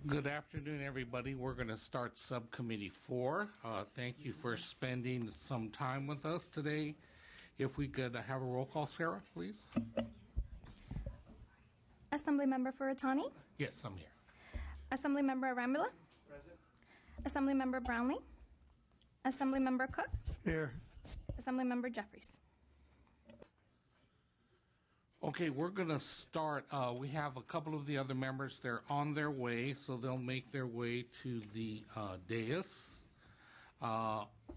Good afternoon, everybody. We're going to start Subcommittee 4. Thank you for spending some time with us today. If we could have a roll call, Sarah, please. Assemblymember Furutani? Yes, I'm here. Assemblymember Arambula? Present. Assemblymember Brownlee? Assemblymember Cook? Here. Assemblymember Jeffries? Okay, we're going to start. We have a couple of the other members. They're on their way, so they'll make their way to the dais.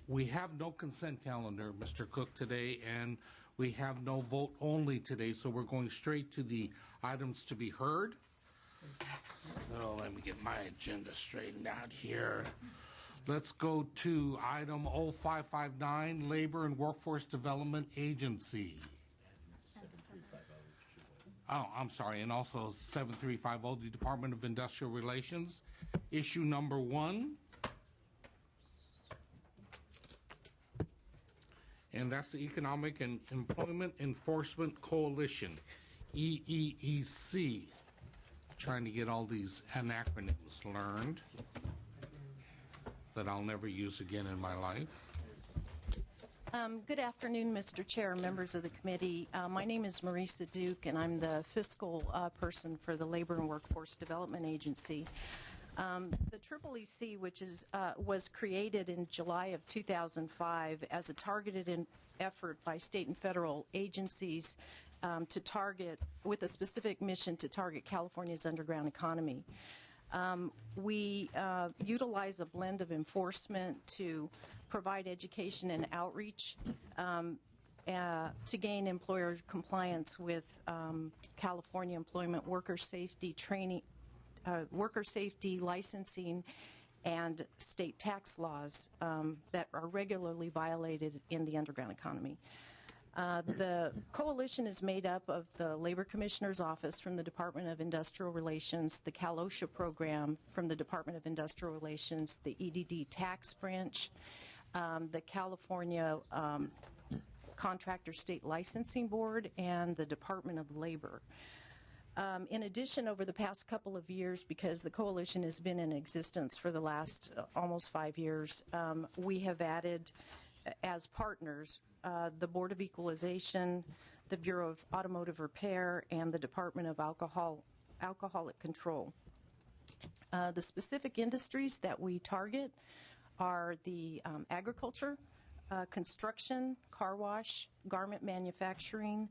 We have no consent calendar, Mr. Cook, today, and we have no vote only today, so we're going straight to the items to be heard. So let me get my agenda straightened out here. Let's go to item 0559, Labor and Workforce Development Agency. Oh, I'm sorry, and also 7350, the Department of Industrial Relations. Issue number 1. And that's the Economic and Employment Enforcement Coalition, EEEC. Trying to get all these acronyms learned that I'll never use again in my life. Good afternoon, Mr. Chair, members of the committee. My name is Marisa Duke, and I'm the fiscal person for the Labor and Workforce Development Agency. The EEEC, which was created in July of 2005 as a targeted effort by state and federal agencies to target, with a specific mission to target California's underground economy. We utilize a blend of enforcement to provide education and outreach to gain employer compliance with California employment worker safety training, worker safety licensing, and state tax laws that are regularly violated in the underground economy. The coalition is made up of the Labor Commissioner's Office from the Department of Industrial Relations, the Cal OSHA program from the Department of Industrial Relations, the EDD tax branch, the California Contractor State Licensing Board, and the Department of Labor. In addition, over the past couple of years, because the coalition has been in existence for the last almost 5 years, we have added as partners the Board of Equalization, the Bureau of Automotive Repair, and the Department of Alcoholic Control. The specific industries that we target are the agriculture, construction, car wash, garment manufacturing,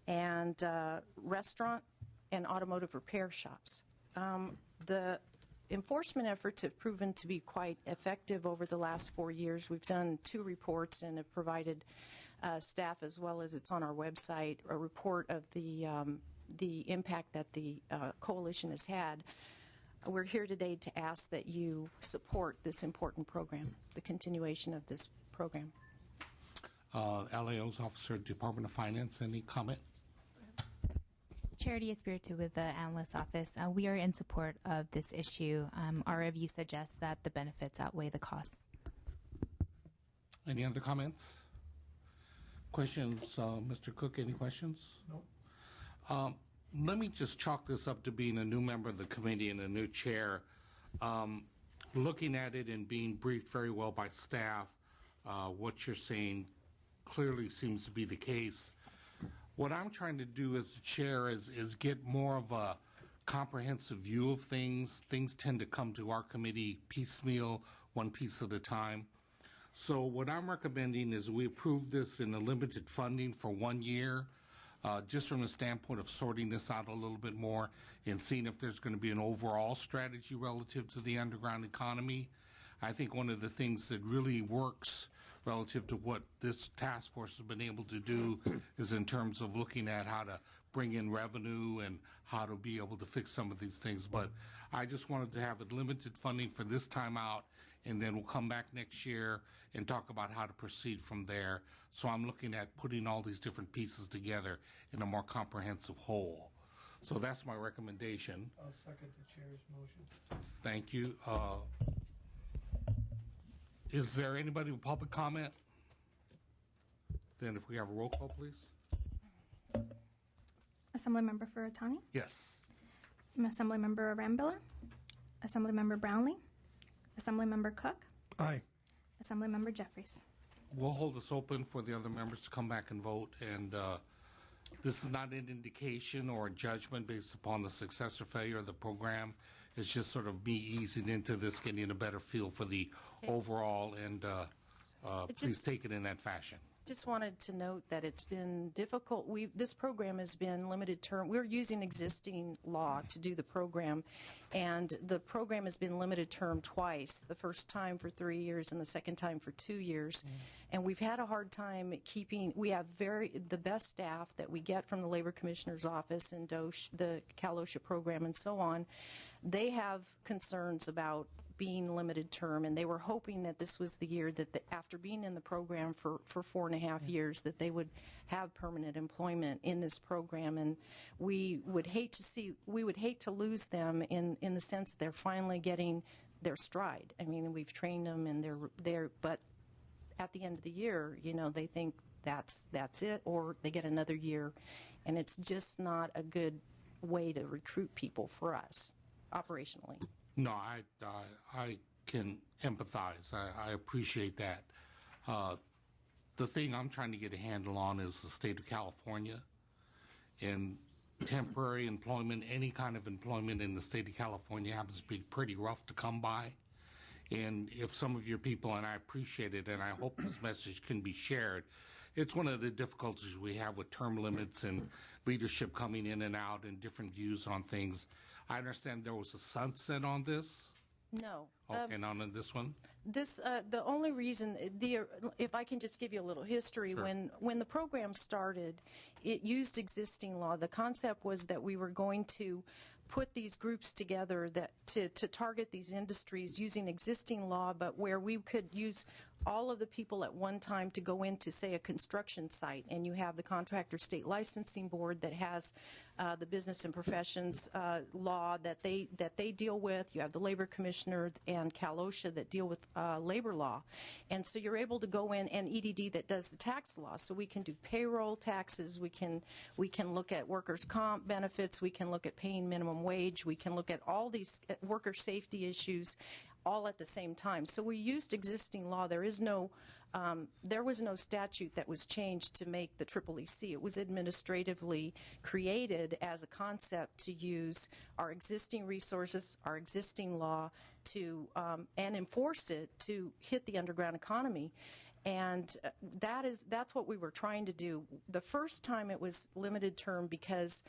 and restaurant and automotive repair shops. The enforcement efforts have proven to be quite effective over the last 4 years. We've done 2 reports and have provided staff, as well as it's on our website, a report of the impact that the coalition has had. We're here today to ask that you support this important program, the continuation of this program. LAO's Officer, Department of Finance, any comment? Charity Espiritu with the Analyst's Office. We are in support of this issue. Our review suggests that the benefits outweigh the costs. Any other comments? Questions? Mr. Cook, any questions? No. Let me just chalk this up to being a new member of the committee and a new chair. Looking at it and being briefed very well by staff, what you're saying clearly seems to be the case. What I'm trying to do as a chair is get more of a comprehensive view of things. Things tend to come to our committee piecemeal, one piece at a time. So what I'm recommending is we approve this in a limited funding for 1 year, just from the standpoint of sorting this out a little bit more and seeing if there's going to be an overall strategy relative to the underground economy. I think one of the things that really works relative to what this task force has been able to do is in terms of looking at how to bring in revenue and how to be able to fix some of these things. But I just wanted to have a limited funding for this time out, and then we'll come back next year and talk about how to proceed from there. So I'm looking at putting all these different pieces together in a more comprehensive whole. So that's my recommendation. I'll second the chair's motion. Thank you. Is there anybody with public comment? Then if we have a roll call, please. Assemblymember Furutani? Yes. Assemblymember Arambula? Assemblymember Brownlee, Assemblymember Cook, Aye. Assemblymember Jeffries. We'll hold this open for the other members to come back and vote, and this is not an indication or a judgment based upon the success or failure of the program. It's just sort of me easing into this, getting a better feel for the overall, and please take it in that fashion. Just wanted to note that it's been difficult. This program has been limited term. We're using existing law to do the program, and the program has been limited term twice, the first time for 3 years and the second time for 2 years. And we've had a hard time keeping, we have the best staff that we get from the Labor Commissioner's Office and the Cal OSHA program and so on. They have concerns about being limited term, and they were hoping that this was the year that after being in the program for 4.5 years, that they would have permanent employment in this program. And we would hate to lose them in the sense that they're finally getting their stride. I mean, we've trained them, and but at the end of the year, you know, they think that's it, or they get another year, and it's just not a good way to recruit people for us operationally. No, I can empathize. I appreciate that. The thing I'm trying to get a handle on is the state of California, and temporary employment, any kind of employment in the state of California happens to be pretty rough to come by. And if some of your people, and I appreciate it, and I hope this message can be shared, it's one of the difficulties we have with term limits and leadership coming in and out and different views on things. I understand there was a sunset on this. No. Okay, not on this one. This the only reason if I can just give you a little history. Sure. When the program started, it used existing law. The concept was that we were going to put these groups together that to target these industries using existing law, but where we could use all of the people at one time to go into, say, a construction site, and you have the Contractor State Licensing Board that has the Business and Professions law that they deal with. You have the Labor Commissioner and Cal OSHA that deal with labor law, and so you're able to go in, and EDD that does the tax law. So we can do payroll taxes. We can look at workers' comp benefits. We can look at paying minimum wage. We can look at all these worker safety issues, all at the same time. So we used existing law. There was no statute that was changed to make the EEC. It was administratively created as a concept to use our existing resources, our existing law, to and enforce it to hit the underground economy. And that's what we were trying to do. The first time it was limited term because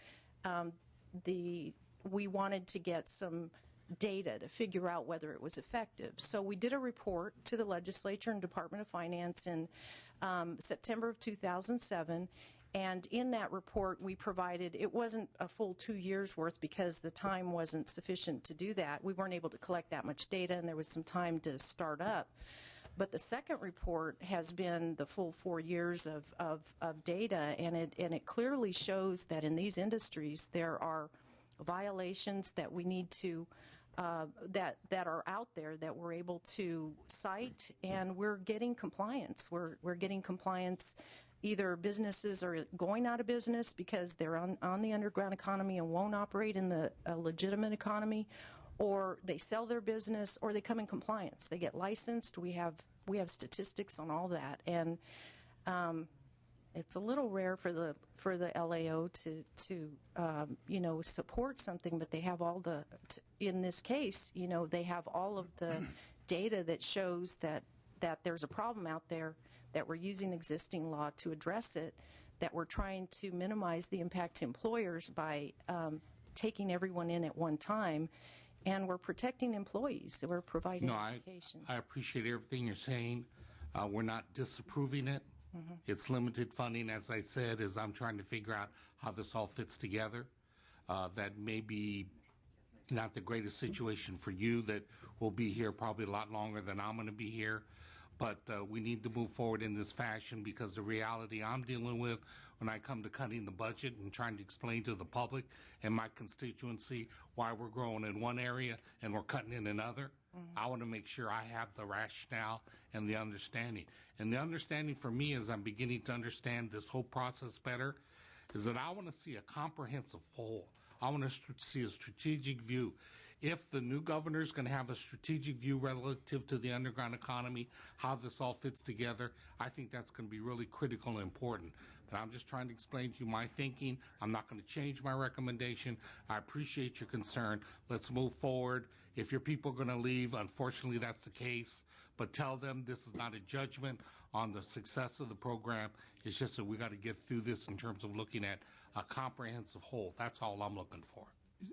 we wanted to get some data to figure out whether it was effective. So we did a report to the legislature and Department of Finance in September of 2007, and in that report we provided, it wasn't a full 2 years worth because the time wasn't sufficient to do that. We weren't able to collect that much data, and there was some time to start up. But the second report has been the full 4 years of data, and it clearly shows that in these industries there are violations that we need to that are out there that we're able to cite, and we're getting compliance. We're getting compliance. Either businesses are going out of business because they're on the underground economy and won't operate in the legitimate economy, or they sell their business, or they come in compliance. They get licensed. We have statistics on all that, and it's a little rare for the LAO to support something, but they have all in this case, they have all of the data that shows that there's a problem out there, that we're using existing law to address it, that we're trying to minimize the impact to employers by taking everyone in at one time, and we're protecting employees. We're providing education. I appreciate everything you're saying. We're not disapproving it. Mm-hmm. It's limited funding, as I said, as I'm trying to figure out how this all fits together. That may be not the greatest situation for you, that will be here probably a lot longer than I'm going to be here. But we need to move forward in this fashion, because the reality I'm dealing with when I come to cutting the budget and trying to explain to the public and my constituency why we're growing in one area and we're cutting in another, I want to make sure I have the rationale and the understanding. And the understanding for me, as I'm beginning to understand this whole process better, is that I want to see a comprehensive whole. I want to see a strategic view. If the new governor is going to have a strategic view relative to the underground economy, how this all fits together, I think that's going to be really critical and important. But I'm just trying to explain to you my thinking. I'm not going to change my recommendation. I appreciate your concern. Let's move forward. If your people are going to leave, unfortunately, that's the case. But tell them this is not a judgment on the success of the program. It's just that we got to get through this in terms of looking at a comprehensive whole. That's all I'm looking for.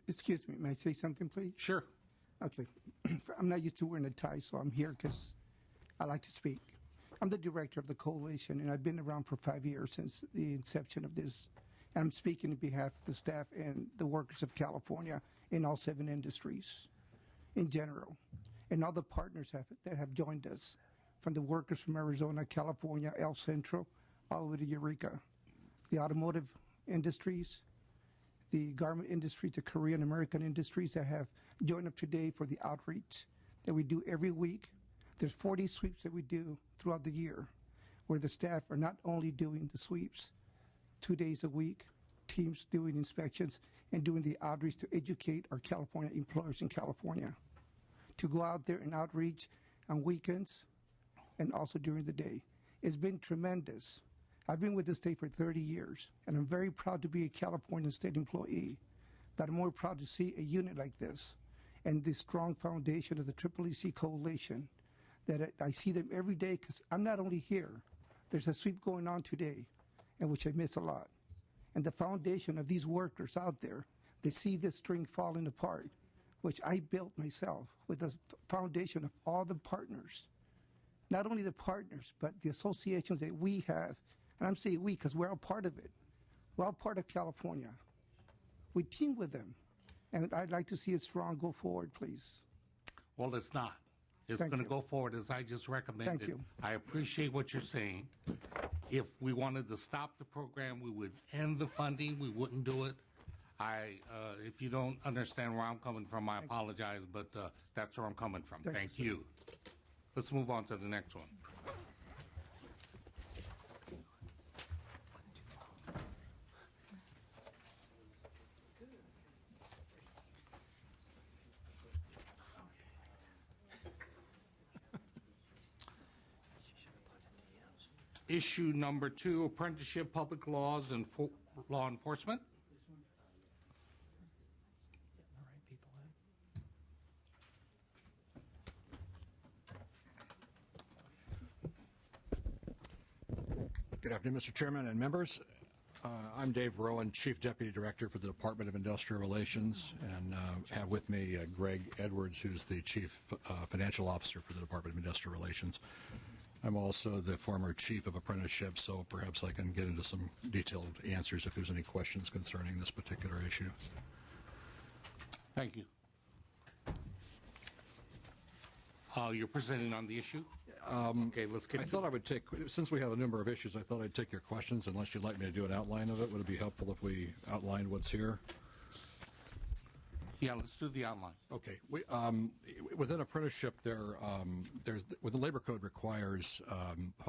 Excuse me, may I say something, please? Sure. Okay. I'm not used to wearing a tie, so I'm here because I like to speak. I'm the director of the coalition, and I've been around for 5 years since the inception of this. And I'm speaking on behalf of the staff and the workers of California in all 7 industries in general, and all the partners that have joined us, from the workers from Arizona, California, El Centro, all the way to Eureka. The automotive industries, the garment industry, the Korean American industries that have joined up today for the outreach that we do every week. There's 40 sweeps that we do throughout the year, where the staff are not only doing the sweeps 2 days a week, teams doing inspections, and doing the outreach to educate our California employers in California, to go out there and outreach on weekends and also during the day. It's been tremendous. I've been with the state for 30 years, and I'm very proud to be a California state employee, but I'm more proud to see a unit like this and the strong foundation of the EEC coalition, that I see them every day, because I'm not only here. There's a sweep going on today, and which I miss a lot. And the foundation of these workers out there, they see this string falling apart, which I built myself with the foundation of all the partners. Not only the partners, but the associations that we have. And I'm saying we because we're all part of it. We're all part of California. We team with them. And I'd like to see it strong go forward, please. Well, it's not. It's Thank going to you. go forward as I just recommended. Thank you. I appreciate what you're saying. If we wanted to stop the program, we would end the funding. We wouldn't do it. If you don't understand where I'm coming from, I apologize, but that's where I'm coming from. Thank you. Let's move on to the next one. Issue number 2, apprenticeship, public laws, and law enforcement. Good afternoon, Mr. Chairman and members. I'm Dave Rowan, Chief Deputy Director for the Department of Industrial Relations, and have with me Greg Edwards, who's the Chief Financial Officer for the Department of Industrial Relations. I'm also the former Chief of Apprenticeship, so perhaps I can get into some detailed answers if there's any questions concerning this particular issue. Thank you. You're presenting on the issue? Okay, let's get I thought I would take, since we have a number of issues, I thought I'd take your questions, unless you'd like me to do an outline of it. Would it be helpful if we outlined what's here? Yeah, let's do the outline. Okay. Within apprenticeship, the labor code requires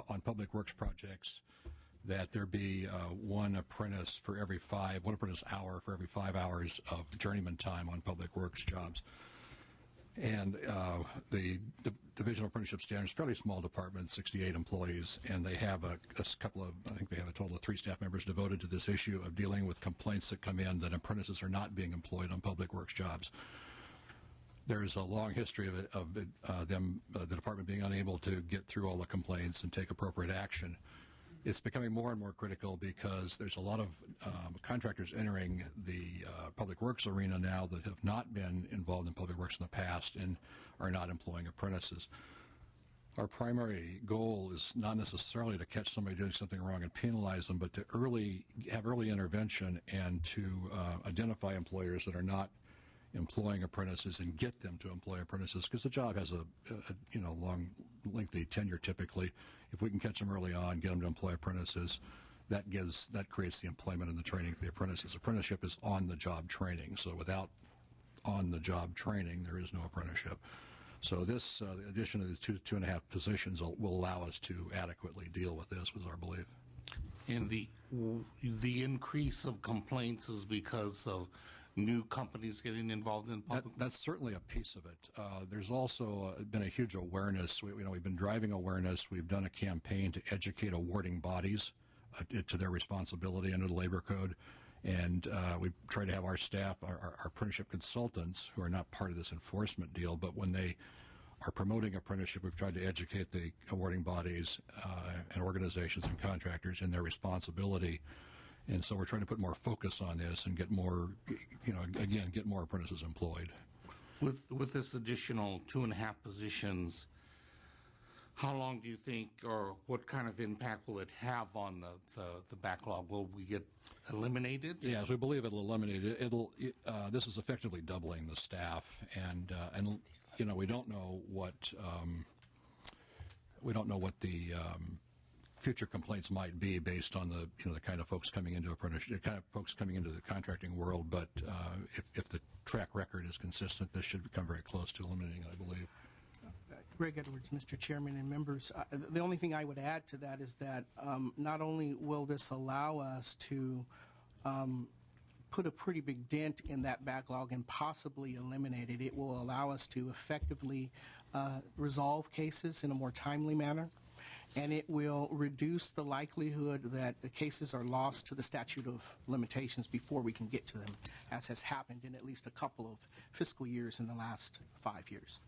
on public works projects that there be one apprentice hour for every 5 hours of journeyman time on public works jobs. And the Division of Apprenticeship Standards, fairly small department, 68 employees, and they have a couple of, I think they have a total of 3 staff members devoted to this issue of dealing with complaints that come in that apprentices are not being employed on public works jobs. There is a long history of the department being unable to get through all the complaints and take appropriate action. It's becoming more and more critical because there's a lot of contractors entering the public works arena now that have not been involved in public works in the past and are not employing apprentices. Our primary goal is not necessarily to catch somebody doing something wrong and penalize them, but to have early intervention and to identify employers that are not employing apprentices and get them to employ apprentices, because the job has a long, lengthy tenure typically. If we can catch them early on, get them to employ apprentices, that creates the employment and the training for the apprentices. Apprenticeship is on-the-job training, so without on-the-job training, there is no apprenticeship. So this addition of the 2.5 positions will allow us to adequately deal with this, was our belief. And the increase of complaints is because of new companies getting involved in public? That's certainly a piece of it. There's also been a huge awareness. We've been driving awareness. We've done a campaign to educate awarding bodies to their responsibility under the Labor Code. And we try to have our staff, our apprenticeship consultants, who are not part of this enforcement deal, but when they are promoting apprenticeship, we've tried to educate the awarding bodies and organizations and contractors in their responsibility. And so we're trying to put more focus on this and get more, get more apprentices employed. With this additional 2.5 positions, how long do you think, or what kind of impact will it have on the backlog? Will we get eliminated? Yes, we believe it'll eliminate it. This is effectively doubling the staff, and we don't know what the future complaints might be based on the kind of folks coming into apprenticeship, the kind of folks coming into the contracting world. But if the track record is consistent, this should come very close to eliminating it, I believe. Greg Edwards, Mr. Chairman and members. The only thing I would add to that is that not only will this allow us to put a pretty big dent in that backlog and possibly eliminate it, it will allow us to effectively resolve cases in a more timely manner, and it will reduce the likelihood that the cases are lost to the statute of limitations before we can get to them, as has happened in at least a couple of fiscal years in the last 5 years.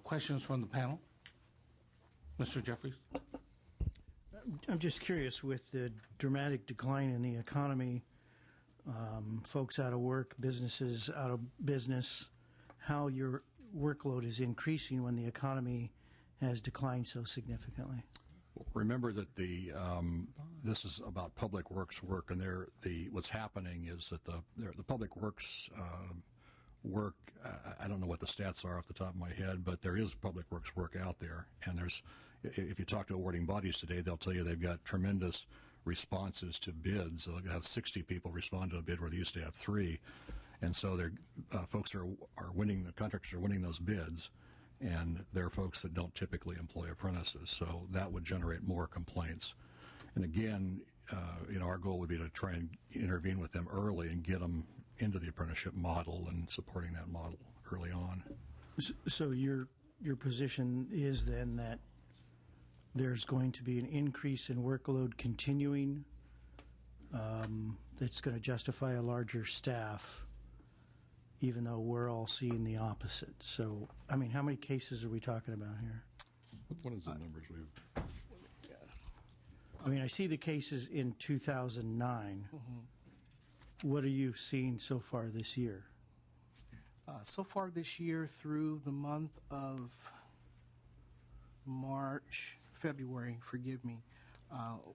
Questions from the panel? Mr. Jeffries? I'm just curious, with the dramatic decline in the economy, folks out of work, businesses out of business, how your workload is increasing when the economy has declined so significantly. Remember that this is about public works work, and what's happening is that the public works work, I don't know what the stats are off the top of my head, but there is public works work out there. And if you talk to awarding bodies today, they'll tell you they've got tremendous responses to bids. They'll have 60 people respond to a bid where they used to have 3. And so folks are winning, the contractors are winning those bids, and they're folks that don't typically employ apprentices. So that would generate more complaints. And again, our goal would be to try and intervene with them early and get them into the apprenticeship model and supporting that model early on. So your position is then that there's going to be an increase in workload continuing that's going to justify a larger staff, even though we're all seeing the opposite. So, I mean, how many cases are we talking about here? What is the numbers we've... I mean, I see the cases in 2009. What are you seeing so far this year? So far this year, through the month of February, forgive me,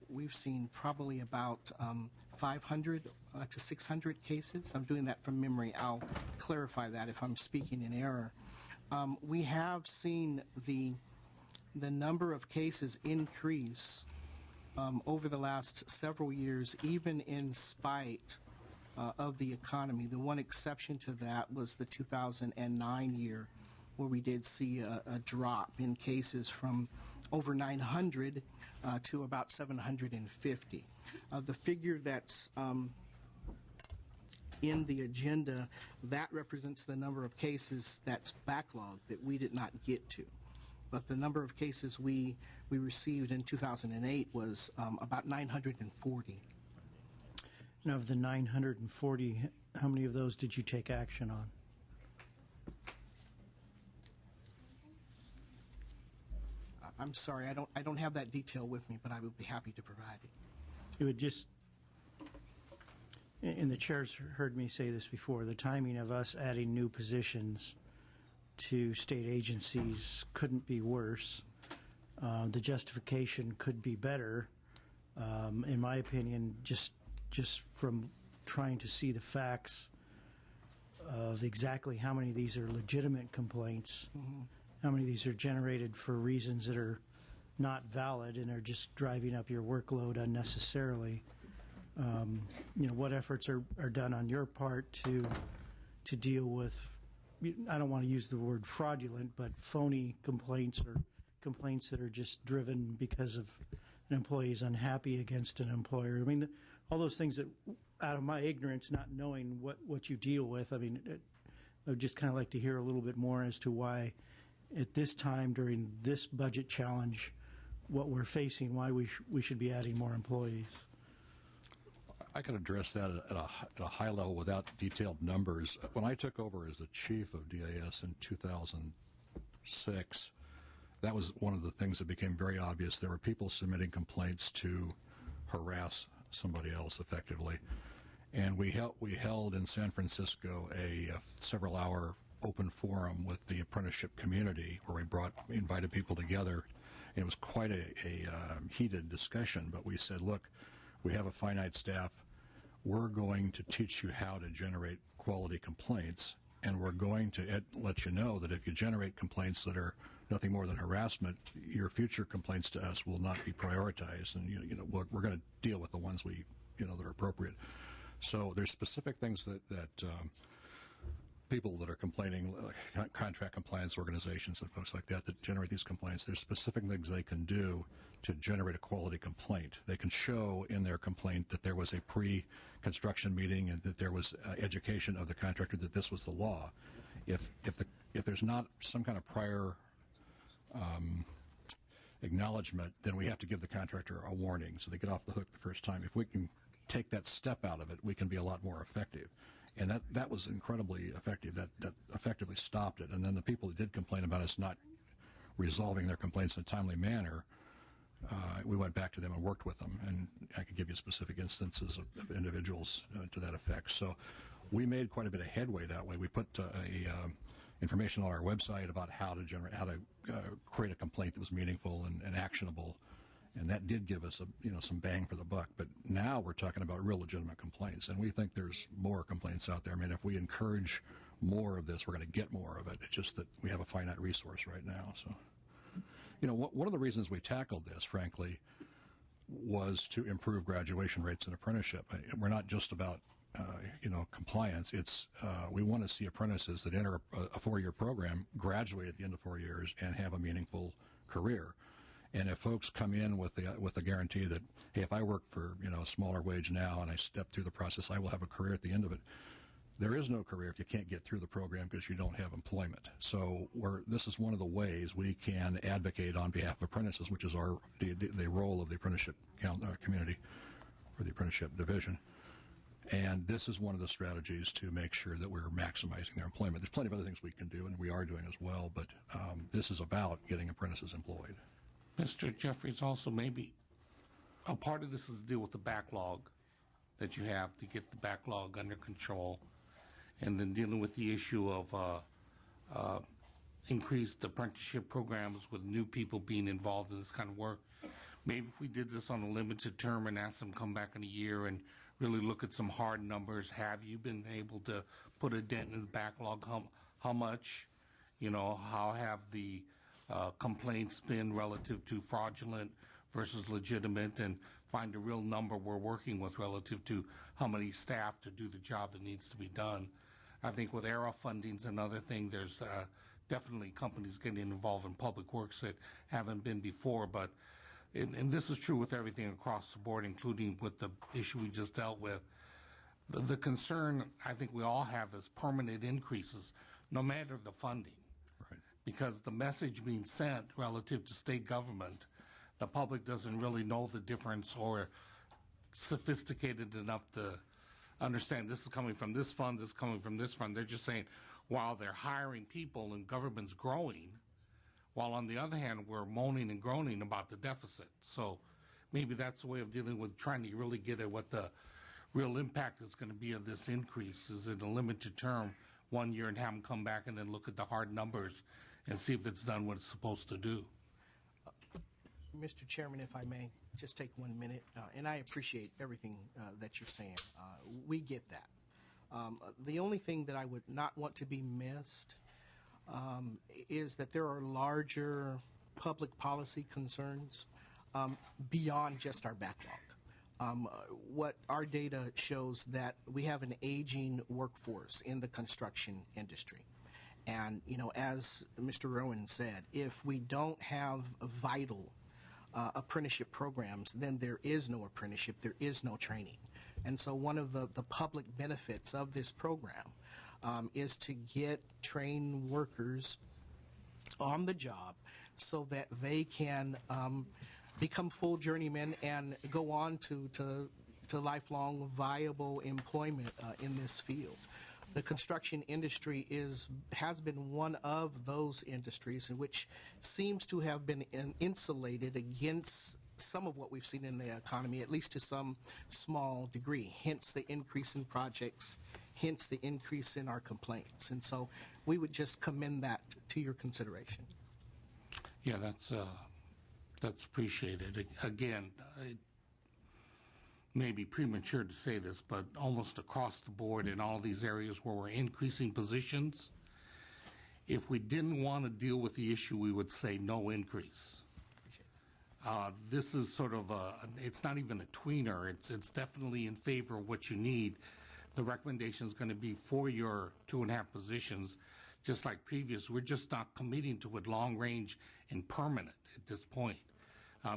we've seen probably about 500 to 600 cases. I'm doing that from memory. I'll clarify that if I'm speaking in error. We have seen the number of cases increase over the last several years, even in spite of the economy. The one exception to that was the 2009 year, where we did see a drop in cases from over 900 to about 750. The figure that's in the agenda, that represents the number of cases that's backlogged that we did not get to. But the number of cases we received in 2008 was about 940. And of the 940, how many of those did you take action on? I'm sorry, I don't have that detail with me, but I would be happy to provide it. It would just, and the chair's heard me say this before, the timing of us adding new positions to state agencies couldn't be worse. The justification could be better, in my opinion, just from trying to see the facts of exactly how many of these are legitimate complaints, how many of these are generated for reasons that are not valid and are just driving up your workload unnecessarily. What efforts are done on your part to deal with, I don't want to use the word fraudulent, but phony complaints or complaints that are just driven because of an employee is unhappy against an employer. I mean, all those things that, out of my ignorance, not knowing what you deal with, I mean, I'd just kind of like to hear a little bit more as to why, at this time during this budget challenge, what we're facing, why we should be adding more employees. I can address that at a high level without detailed numbers. When I took over as the chief of DAS in 2006, that was one of the things that became very obvious. There were people submitting complaints to harass somebody else effectively. And we held in San Francisco a several-hour open forum with the apprenticeship community where we invited people together. It was quite a heated discussion, but we said, look, we have a finite staff. We're going to teach you how to generate quality complaints, and we're going to let you know that if you generate complaints that are nothing more than harassment, your future complaints to us will not be prioritized, and we're going to deal with the ones that are appropriate. So there's specific things that people that are complaining, like contract compliance organizations and folks like that generate these complaints, there's specific things they can do to generate a quality complaint. They can show in their complaint that there was a pre-construction meeting and that there was education of the contractor that this was the law. If there's not some kind of prior acknowledgement, then we have to give the contractor a warning so they get off the hook the first time. If we can take that step out of it, we can be a lot more effective. And that was incredibly effective. That effectively stopped it. And then the people that did complain about us not resolving their complaints in a timely manner, we went back to them and worked with them. And I could give you specific instances of individuals to that effect. So we made quite a bit of headway that way. We put information on our website about how to create a complaint that was meaningful and actionable. And that did give us some bang for the buck. But now we're talking about real legitimate complaints, and we think there's more complaints out there. I mean, if we encourage more of this, we're going to get more of it. It's just that we have a finite resource right now. So, one of the reasons we tackled this, frankly, was to improve graduation rates in apprenticeship. We're not just about compliance. It's we want to see apprentices that enter a 4-year program graduate at the end of 4 years and have a meaningful career. And if folks come in with the guarantee that, hey, if I work for a smaller wage now and I step through the process, I will have a career at the end of it. There is no career if you can't get through the program because you don't have employment. So this is one of the ways we can advocate on behalf of apprentices, which is the role of the apprenticeship community or the apprenticeship division. And this is one of the strategies to make sure that we're maximizing their employment. There's plenty of other things we can do, and we are doing as well, but this is about getting apprentices employed. Mr. Jeffries, also maybe a part of this is to deal with the backlog that you have to get the backlog under control, and then dealing with the issue of increased apprenticeship programs with new people being involved in this kind of work. Maybe if we did this on a limited term and asked them to come back in a year and really look at some hard numbers, have you been able to put a dent in the backlog? How much? How have the complaints been relative to fraudulent versus legitimate, and find a real number we're working with relative to how many staff to do the job that needs to be done. I think with ERA fundings and other things, there's definitely companies getting involved in public works that haven't been before, but and this is true with everything across the board, including with the issue we just dealt with. The concern I think we all have is permanent increases, no matter the funding. Because the message being sent relative to state government, the public doesn't really know the difference or sophisticated enough to understand this is coming from this fund, this is coming from this fund. They're just saying, while they're hiring people and government's growing, while on the other hand, we're moaning and groaning about the deficit. So maybe that's a way of dealing with trying to really get at what the real impact is going to be of this increase. Is it a limited term, 1 year, and have them come back and then look at the hard numbers and see if it's done what it's supposed to do? Mr. Chairman, if I may, just take 1 minute, and I appreciate everything that you're saying. We get that. The only thing that I would not want to be missed is that there are larger public policy concerns beyond just our backlog. What our data shows that we have an aging workforce in the construction industry. And, as Mr. Rowan said, if we don't have vital apprenticeship programs, then there is no apprenticeship, there is no training. And so one of the public benefits of this program is to get trained workers on the job so that they can become full journeymen and go on to lifelong viable employment in this field. The construction industry has been one of those industries in which seems to have been insulated against some of what we've seen in the economy, at least to some small degree, hence the increase in projects, hence the increase in our complaints. And so we would just commend that to your consideration. Yeah, that's appreciated. Again, it may be premature to say this, but almost across the board in all these areas where we're increasing positions, if we didn't want to deal with the issue, we would say no increase. This is sort of it's not even a tweener. It's definitely in favor of what you need. The recommendation is going to be for your 2.5 positions, just like previous. We're just not committing to it long range and permanent at this point.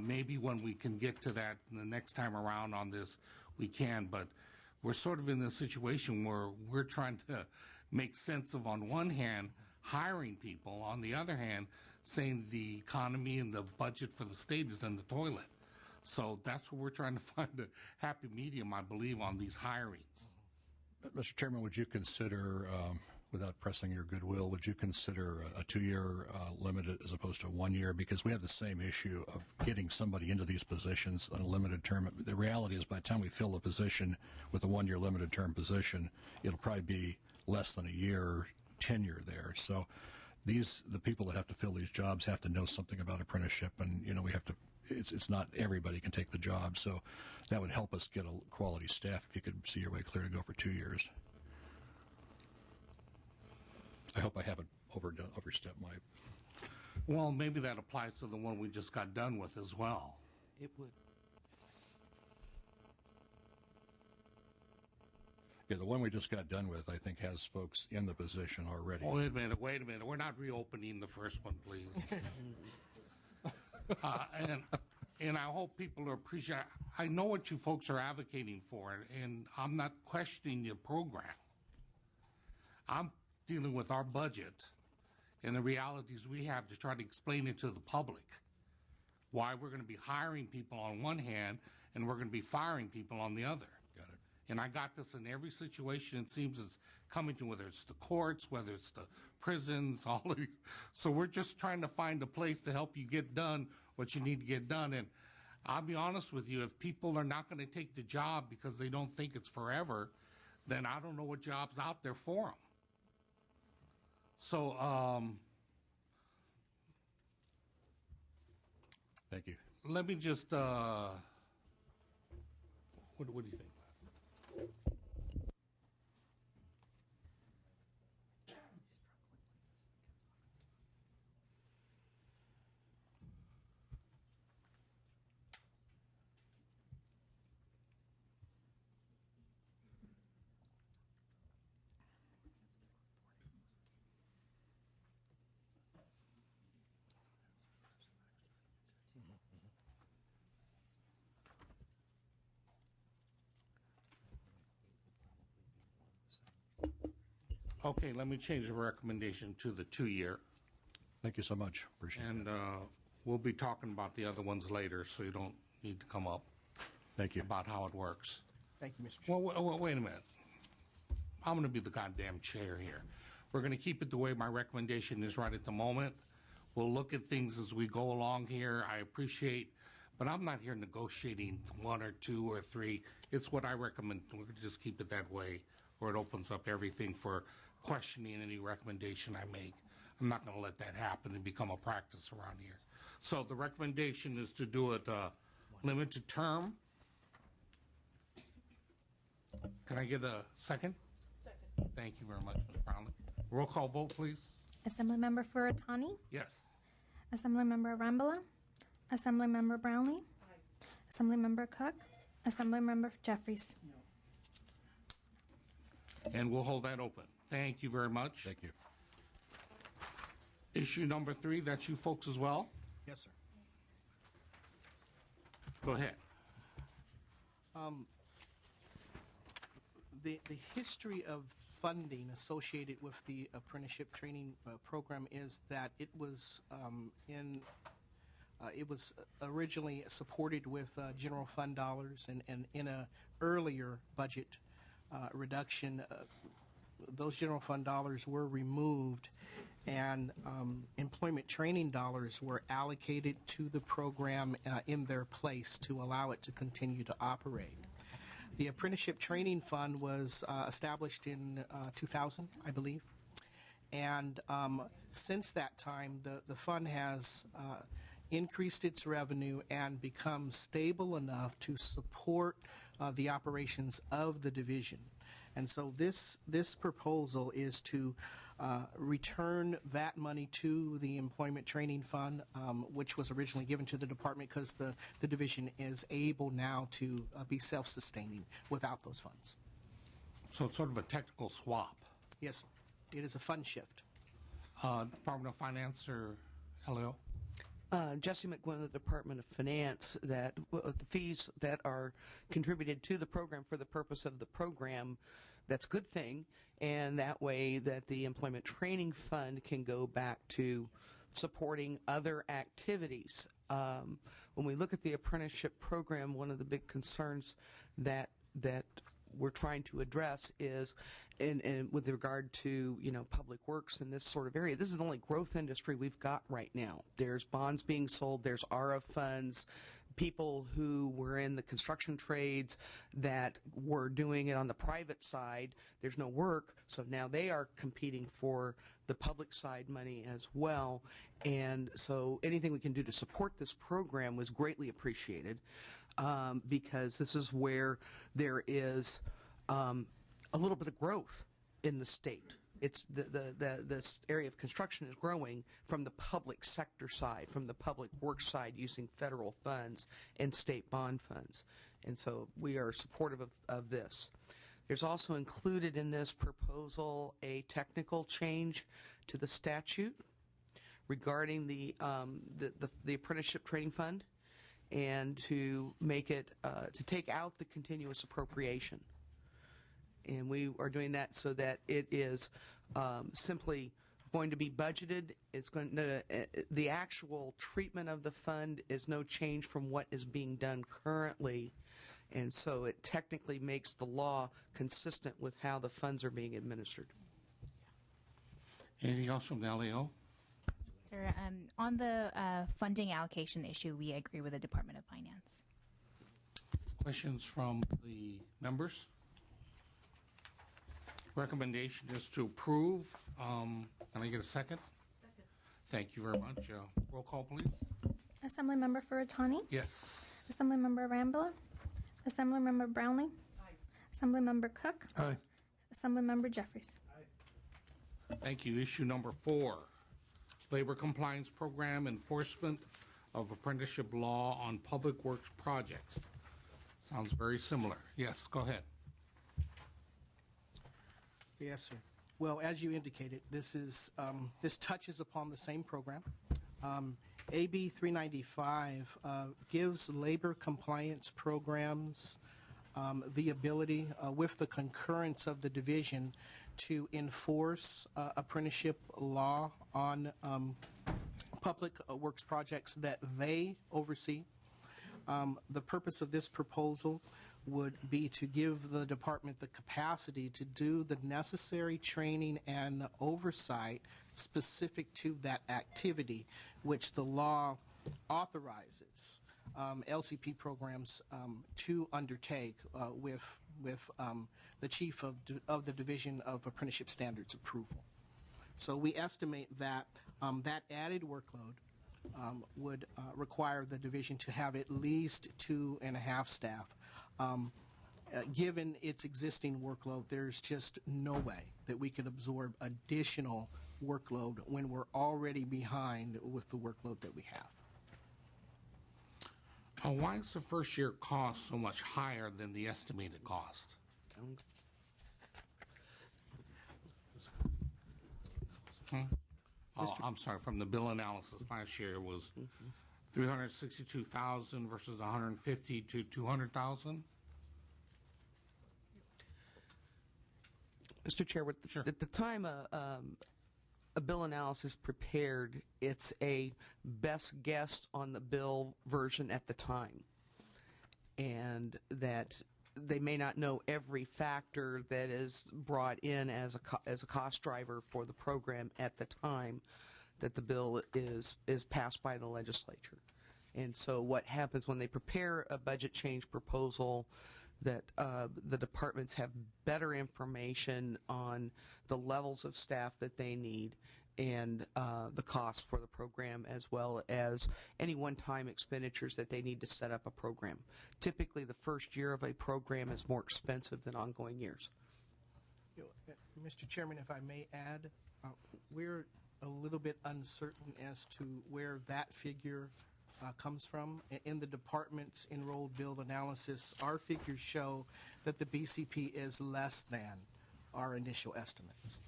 Maybe when we can get to that the next time around on this, we can. But we're sort of in this situation where we're trying to make sense of, on one hand, hiring people, on the other hand, saying the economy and the budget for the state is in the toilet. So that's what we're trying to find a happy medium, I believe, on these hirings. Mr. Chairman, would you consider, without pressing your goodwill, would you consider a 2-year limit as opposed to a 1 year? Because we have the same issue of getting somebody into these positions on a limited term. The reality is by the time we fill a position with a 1-year limited term position, it'll probably be less than a year tenure there. So the people that have to fill these jobs have to know something about apprenticeship, and we have to. It's not everybody can take the job, so that would help us get a quality staff if you could see your way clear to go for 2 years. I hope I haven't overstepped my. Well, maybe that applies to the one we just got done with as well. It would. Yeah, the one we just got done with, I think, has folks in the position already. Wait a minute. We're not reopening the first one, please. And I hope people appreciate. I know what you folks are advocating for, and I'm not questioning your program. I'm dealing with our budget and the realities we have to try to explain it to the public. Why we're going to be hiring people on one hand and we're going to be firing people on the other. Got it. And I got this in every situation it seems it's coming to, whether it's the courts, whether it's the prisons, all of these. So we're just trying to find a place to help you get done what you need to get done. And I'll be honest with you, if people are not going to take the job because they don't think it's forever, then I don't know what job's out there for them. So, Thank you. let me just, what do you think? Okay, let me change the recommendation to the 2-year. Thank you so much. Appreciate it. And we'll be talking about the other ones later, so you don't need to come up Thank you. about how it works. Thank you, Mr. Chair. Well, wait a minute. I'm going to be the goddamn chair here. We're going to keep it the way my recommendation is right at the moment. We'll look at things as we go along here. I appreciate, but I'm not here negotiating 1 or 2 or 3. It's what I recommend. We're going to just keep it that way, or it opens up everything for questioning any recommendation I make. I'm not going to let that happen and become a practice around here. So the recommendation is to do it limited term. Can I get a second? Second. Thank you very much, Ms. Brownlee. Roll call vote, please. Assemblymember Furutani, Yes. Assemblymember Rambola, Assemblymember Brownlee, Assemblymember Cook, Assemblymember Jeffries. And we'll hold that open. Thank you very much. Thank you. Issue number 3, that's you folks as well? Yes, sir. Go ahead. The history of funding associated with the apprenticeship training program is that it was originally supported with general fund dollars, and in a earlier budget reduction, those general fund dollars were removed, and employment training dollars were allocated to the program in their place to allow it to continue to operate. The Apprenticeship Training Fund was established in 2000, I believe, and since that time, the fund has increased its revenue and become stable enough to support the operations of the division. And so this proposal is to return that money to the Employment Training Fund, which was originally given to the department because the division is able now to be self-sustaining without those funds. So it's sort of a technical swap. Yes, sir. It is a fund shift. Department of Finance or LEO? Jesse McGuinn, the Department of Finance, that the fees that are contributed to the program for the purpose of the program, that's a good thing, and that way that the Employment Training Fund can go back to supporting other activities. When we look at the apprenticeship program, one of the big concerns that we're trying to address is, and with regard to public works in this sort of area, this is the only growth industry we've got right now. There's bonds being sold, there's ARA funds, people who were in the construction trades that were doing it on the private side. There's no work, so now they are competing for the public side money as well. And so anything we can do to support this program was greatly appreciated. Because this is where there is a little bit of growth in the state. It's this area of construction is growing from the public sector side, from the public works side, using federal funds and state bond funds. And so we are supportive of this. There's also included in this proposal a technical change to the statute regarding the Apprenticeship Training Fund, and to make it, to take out the continuous appropriation. And we are doing that so that it is simply going to be budgeted. It's going to, the actual treatment of the fund is no change from what is being done currently. And so it technically makes the law consistent with how the funds are being administered. Anything else from the LEO? Sir, on the funding allocation issue, we agree with the Department of Finance. Questions from the members? Recommendation is to approve. Can I get a second? Second. Thank you very much. Roll call, please. Assemblymember Furutani? Yes. Assemblymember Rambola? Assemblymember Brownlee? Aye. Assemblymember Cook? Aye. Assemblymember Jeffries? Thank you. Issue number 4. Labor Compliance Program Enforcement of Apprenticeship Law on Public Works Projects. Sounds very similar. Yes, go ahead. Yes, sir. Well, as you indicated, this touches upon the same program. AB 395 gives labor compliance programs the ability, with the concurrence of the division, to enforce apprenticeship law on public works projects that they oversee. The purpose of this proposal would be to give the department the capacity to do the necessary training and oversight specific to that activity, which the law authorizes LCP programs to undertake with the chief of the Division of Apprenticeship Standards approval. So we estimate that that added workload would require the division to have at least 2.5 staff. Given its existing workload, there's just no way that we could absorb additional workload when we're already behind with the workload that we have. Why is the first year cost so much higher than the estimated cost? Oh, I'm sorry. From the bill analysis last year, it was $362,000 versus $150,000 to $200,000. Mr. Chair, Sure. at the time a bill analysis prepared, it's a best guess on the bill version at the time. And that they may not know every factor that is brought in as a cost driver for the program at the time that the bill is passed by the legislature. And so what happens when they prepare a budget change proposal, that the departments have better information on the levels of staff that they need and the cost for the program, as well as any one-time expenditures that they need to set up a program. Typically, the first year of a program is more expensive than ongoing years. Mr. Chairman, if I may add, we're a little bit uncertain as to where that figure comes from. In the department's enrolled bill analysis, our figures show that the BCP is less than our initial estimates.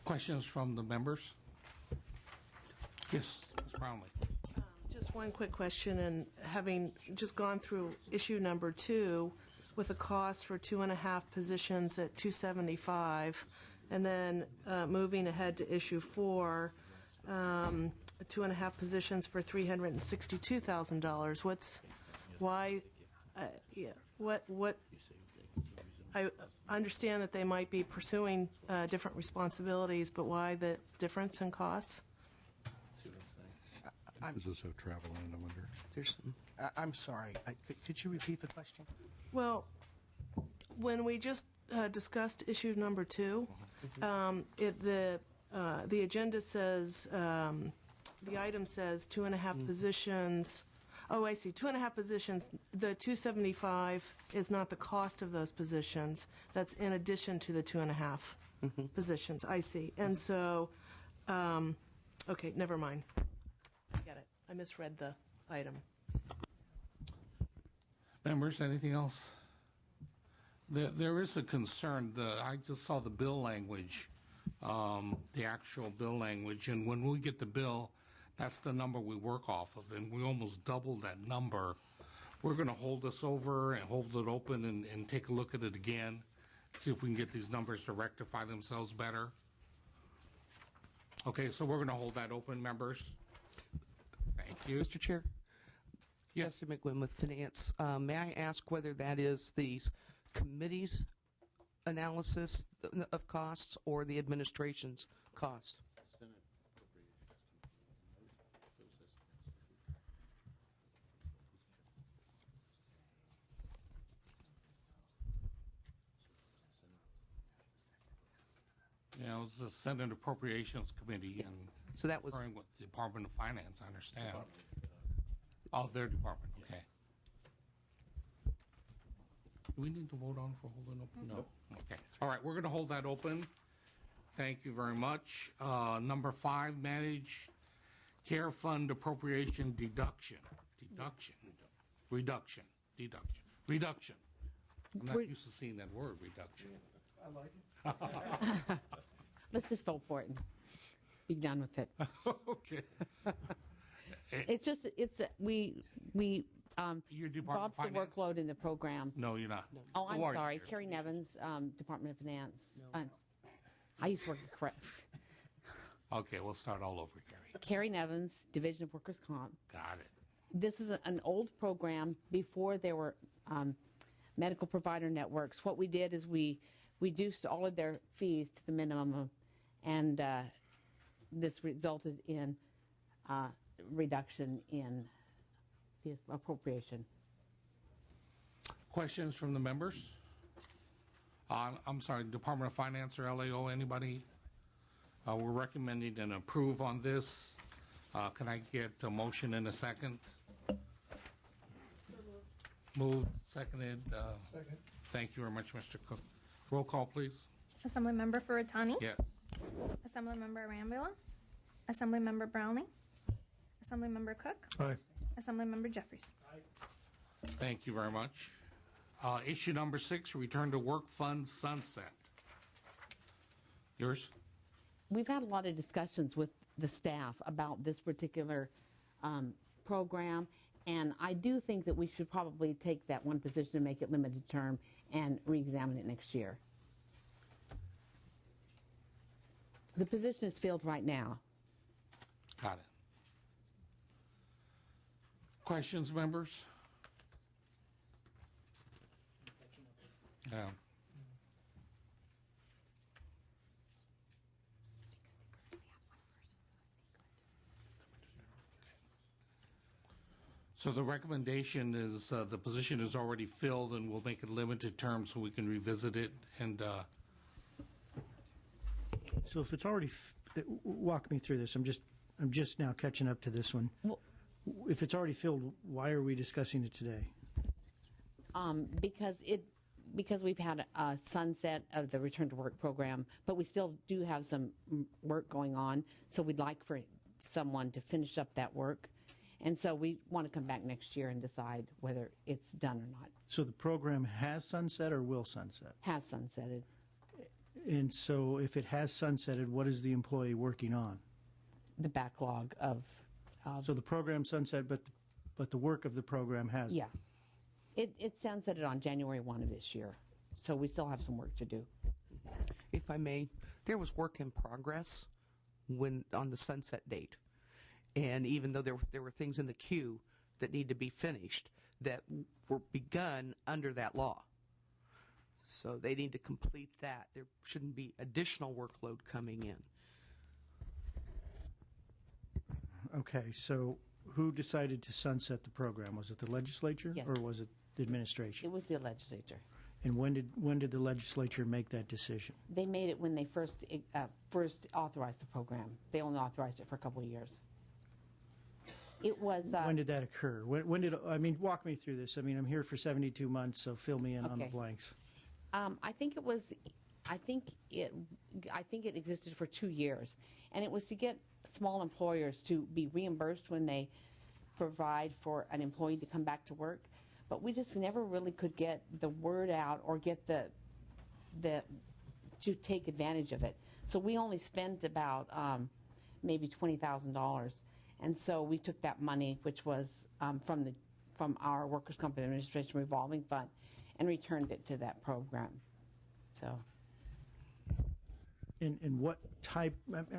Questions from the members? Yes, Ms. Brownlee. Just one quick question, and having just gone through issue number 2 with a cost for 2.5 positions at $275, and then moving ahead to issue 4, 2.5 positions for $362,000. What? I understand that they might be pursuing different responsibilities, but why the difference in costs? Is this a travel and I wonder? I'm sorry. Could you repeat the question? Well, when we just discussed issue number 2, the agenda says, the item says 2.5 positions. Oh, I see. 2.5 positions. The 275 is not the cost of those positions. That's in addition to the 2.5 positions. I see. And so, okay, never mind. Get it. I misread the item. Members, anything else? There is a concern. I just saw the bill language, the actual bill language, and when we get the bill, that's the number we work off of, and we almost doubled that number. We're going to hold this over and hold it open and take a look at it again, see if we can get these numbers to rectify themselves better. Okay, so we're going to hold that open, members. Thank you. Mr. Chair? Yes. Jesse McGuinn with Finance. May I ask whether that is the committee's analysis of costs or the administration's cost? Yeah, it was the Senate Appropriations Committee, and So that was referring with the Department of Finance, I understand. Oh, their department, okay. Do we need to vote on for holding open? No. Okay. All right, we're going to hold that open. Thank you very much. Number 5, Managed Care Fund Appropriation Reduction. I'm not used to seeing that word, reduction. I like it. Let's just vote for it and be done with it. Okay. We Your Department bumped of the Finance? workload in the program. No, you're not. Oh, I'm Who are you, sorry. Carrie? Carrie Nevins, Department of Finance. I used to work at correct. Okay, we'll start all over, Carrie. Carrie Nevins, Division of Workers' Comp. Got it. This is an old program before there were medical provider networks. What we did is we reduced all of their fees to the minimum, and this resulted in reduction in the appropriation. Questions from the members? I'm sorry, Department of Finance or LAO, anybody? We're recommending an approve on this. Can I get a motion in a second? Moved, seconded. Second. Thank you very much, Mr. Cook. Roll call, please. Assemblymember Furutani. Yes. Assemblymember Arambula. Assemblymember Brownlee. Assemblymember Cook. Aye. Assemblymember Jeffries. Thank you very much. Issue number 6, Return to Work Fund Sunset. Yours? We've had a lot of discussions with the staff about this particular program, and I do think that we should probably take that one position and make it limited term and re-examine it next year. The position is filled right now. Got it. Questions, members? Yeah. So the recommendation is the position is already filled, and we'll make it limited term so we can revisit it. And So if it's already, walk me through this. I'm just now catching up to this one. Well, If it's already filled, why are we discussing it today? because we've had a sunset of the return to work program, but we still do have some work going on. So we'd like for someone to finish up that work, and so we want to come back next year and decide whether it's done or not. So the program has sunset or will sunset? Has sunsetted. And so if it has sunsetted, what is the employee working on? The backlog of. So the program sunset, but the work of the program has. Yeah. It sunsetted on January 1 of this year, so we still have some work to do. If I may, there was work in progress when on the sunset date, and even though there were things in the queue that need to be finished that were begun under that law, so they need to complete that. There shouldn't be additional workload coming in. Okay, so who decided to sunset the program? Was it the legislature? Yes. Or was it the administration? It was the legislature. And when did the legislature make that decision? They made it when they first authorized the program. They only authorized it for a couple of years. It was. When did that occur? When did, I mean, walk me through this. I mean, I'm here for 72 months, so fill me in on the Okay. blanks. I think it existed for 2 years, and it was to get small employers to be reimbursed when they provide for an employee to come back to work. But we just never really could get the word out or get the to take advantage of it. So we only spent about maybe $20,000, and so we took that money, which was from our Workers' Comp Administration revolving fund, and returned it to that program. So. And what type,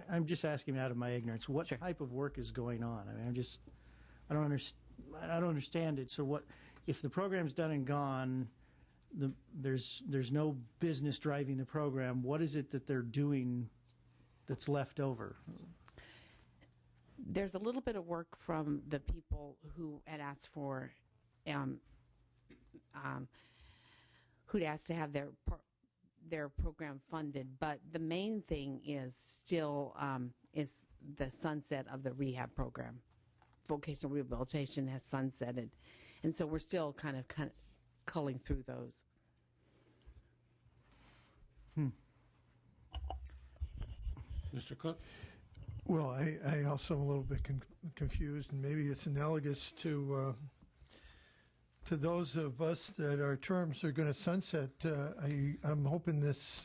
I'm just asking out of my ignorance, what Sure. type of work is going on? I mean, I don't understand it. So what, if the program's done and gone, there's no business driving the program, what is it that they're doing that's left over? There's a little bit of work from the people who had asked for, who'd asked to have their program funded, but the main thing is still is the sunset of the rehab program. Vocational rehabilitation has sunsetted, and so we're still kind of culling through those. Mr. Cook? Well, I also am a little bit confused, and maybe it's analogous to those of us that our terms are going to sunset. I'm hoping this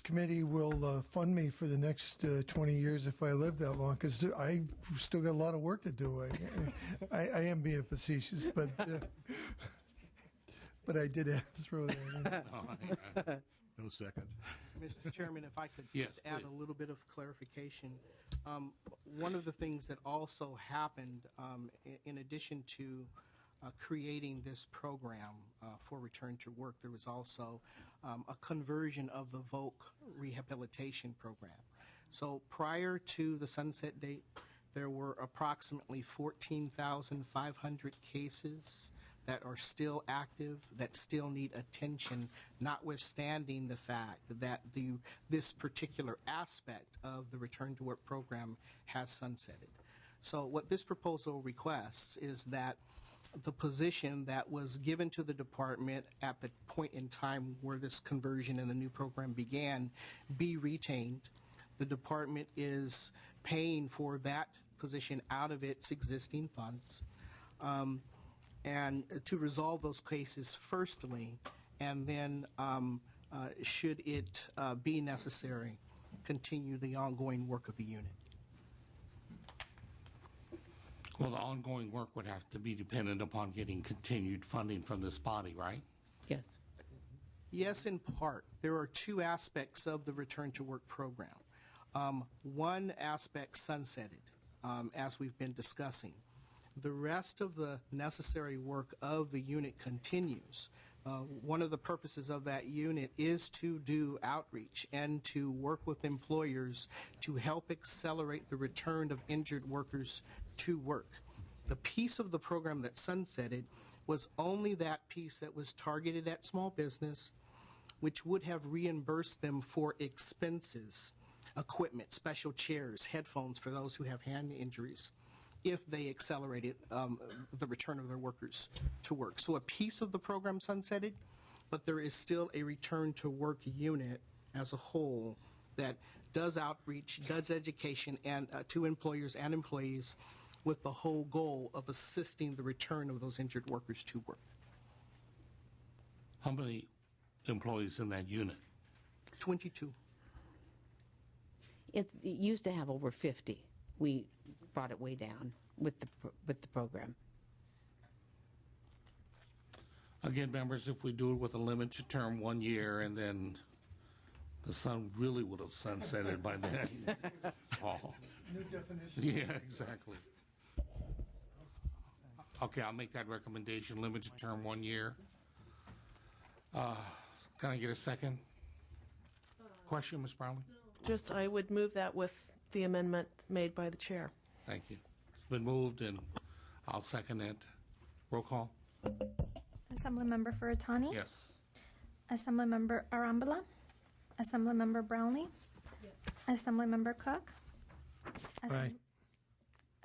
committee will fund me for the next 20 years if I live that long, because I still got a lot of work to do. I am being facetious, but I did have to throw that in. No second. Mr. Chairman, if I could Yes, just add please. a little bit of clarification. One of the things that also happened, in addition to creating this program for return to work, there was also a conversion of the VOC rehabilitation program. So prior to the sunset date, there were approximately 14,500 cases that are still active, that still need attention, notwithstanding the fact that this particular aspect of the return to work program has sunsetted. So what this proposal requests is that the position that was given to the department at the point in time where this conversion and the new program began be retained. The department is paying for that position out of its existing funds. And to resolve those cases firstly, and then should it be necessary, continue the ongoing work of the unit. Well, the ongoing work would have to be dependent upon getting continued funding from this body, right? Yes. Yes, in part. There are two aspects of the Return to Work program. One aspect sunsetted, as we've been discussing. The rest of the necessary work of the unit continues. One of the purposes of that unit is to do outreach and to work with employers to help accelerate the return of injured workers to work. The piece of the program that sunsetted was only that piece that was targeted at small business, which would have reimbursed them for expenses, equipment, special chairs, headphones for those who have hand injuries, if they accelerated the return of their workers to work. So a piece of the program sunsetted, but there is still a return to work unit as a whole that does outreach, does education and to employers and employees with the whole goal of assisting the return of those injured workers to work. How many employees in that unit? 22. It used to have over 50. We brought it way down with the program. Again, members, if we do it with a limited term 1 year, and then the sun really would have sunsetted by then. Oh. New definition. Yeah, exactly. Okay, I'll make that recommendation, limited term 1 year. Can I get a second? Question, Ms. Brownlee? Just, I would move that with the amendment made by the chair. Thank you. It's been moved, and I'll second it. Roll call? Assemblymember Furutani? Yes. Assemblymember Arambula? Assemblymember Brownlee? Yes. Assemblymember Cook? Aye.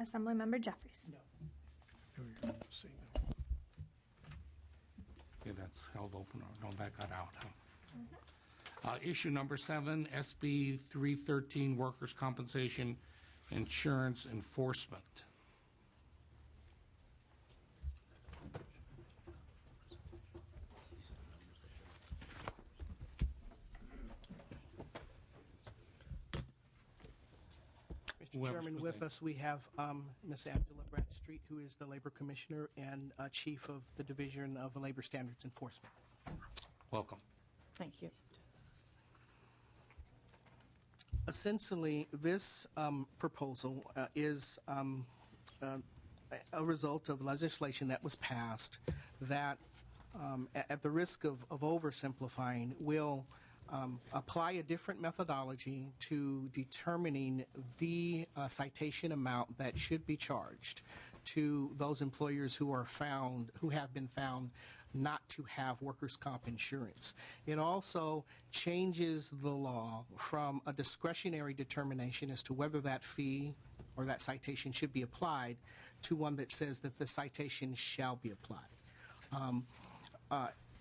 Assemblymember Jeffries? Okay, that's held open. No, that got out, huh? Issue number 7, SB 313, Workers' Compensation Insurance Enforcement. Mr. Chairman, with us we have Ms. Angela Bradstreet, who is the Labor Commissioner and Chief of the Division of Labor Standards Enforcement. Welcome. Thank you. Essentially, this proposal is a result of legislation that was passed that, at the risk of oversimplifying, will apply a different methodology to determining the citation amount that should be charged to those employers who have been found not to have workers' comp insurance. It also changes the law from a discretionary determination as to whether that fee or that citation should be applied to one that says that the citation shall be applied.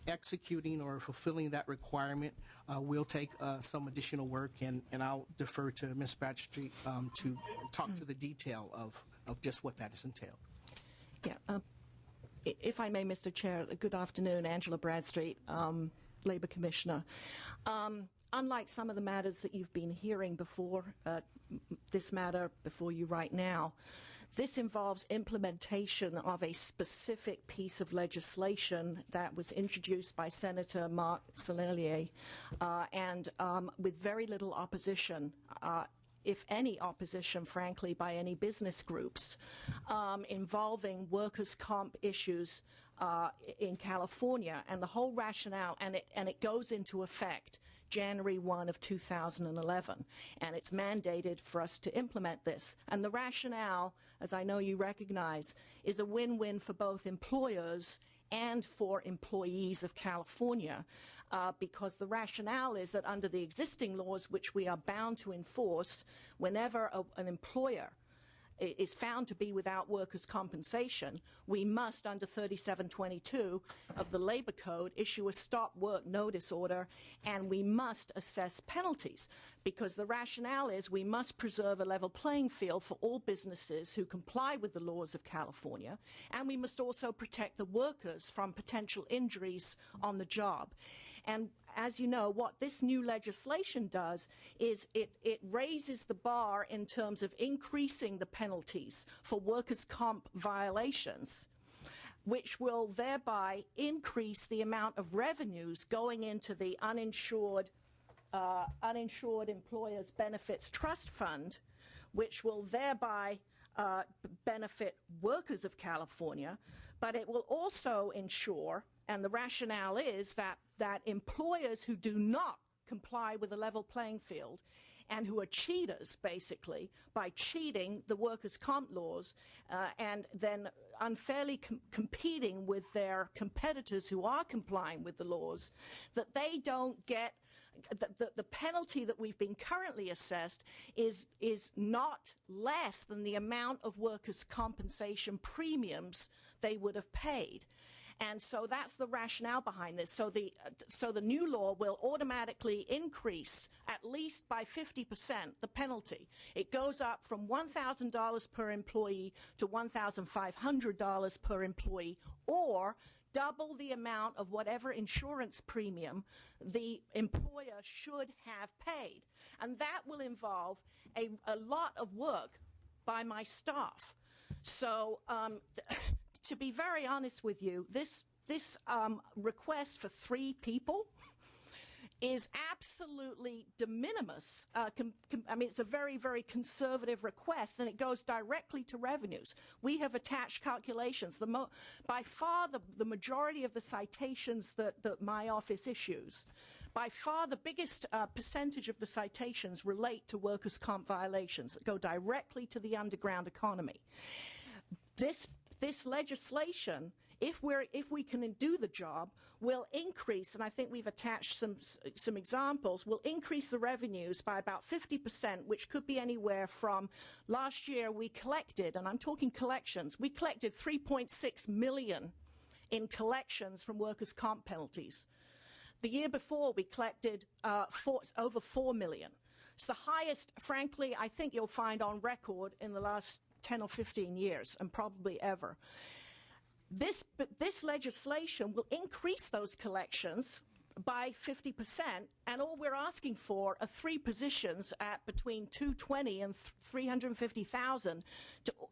Executing or fulfilling that requirement will take some additional work, and I'll defer to Ms. Bradstreet to talk to the detail of just what that is entailed. Yeah. If I may, Mr. Chair, good afternoon. Angela Bradstreet, Labor Commissioner. Unlike some of the matters that you've been hearing before, this matter before you right now, this involves implementation of a specific piece of legislation that was introduced by Senator Mark Cellier and with very little opposition, if any opposition, frankly, by any business groups, involving workers' comp issues in California, and the whole rationale, and it goes into effect January 1 of 2011, and it's mandated for us to implement this. And the rationale, as I know you recognize, is a win-win for both employers and for employees of California, because the rationale is that under the existing laws, which we are bound to enforce, whenever an employer is found to be without workers' compensation, we must, under 3722 of the Labor Code, issue a stop work notice order, and we must assess penalties, because the rationale is we must preserve a level playing field for all businesses who comply with the laws of California, and we must also protect the workers from potential injuries on the job. And as you know, what this new legislation does is it raises the bar in terms of increasing the penalties for workers' comp violations, which will thereby increase the amount of revenues going into the uninsured Employers Benefits Trust Fund, which will thereby benefit workers of California, but it will also ensure, and the rationale is that employers who do not comply with a level playing field and who are cheaters, basically, by cheating the workers' comp laws and then unfairly competing with their competitors who are complying with the laws, that they don't get the penalty that we've been currently assessed is not less than the amount of workers' compensation premiums they would have paid. And so that's the rationale behind this. So the new law will automatically increase at least by 50% the penalty. It goes up from $1,000 per employee to $1,500 per employee, or double the amount of whatever insurance premium the employer should have paid. And that will involve a lot of work by my staff. So to be very honest with you, this request for 3 people is absolutely de minimis. I mean, it's a very, very conservative request, and it goes directly to revenues. We have attached calculations. By far, the majority of the citations that my office issues, by far the biggest percentage of the citations relate to workers' comp violations that go directly to the underground economy. This legislation, if we can do the job, will increase, and I think we've attached some examples, will increase the revenues by about 50%, which could be anywhere from, last year we collected, and I'm talking collections, we collected $3.6 million in collections from workers' comp penalties. The year before we collected over $4 million. It's the highest, frankly, I think you'll find on record in the last 10 or 15 years, and probably ever. This legislation will increase those collections by 50%, and all we're asking for are 3 positions at between 220 and 350,000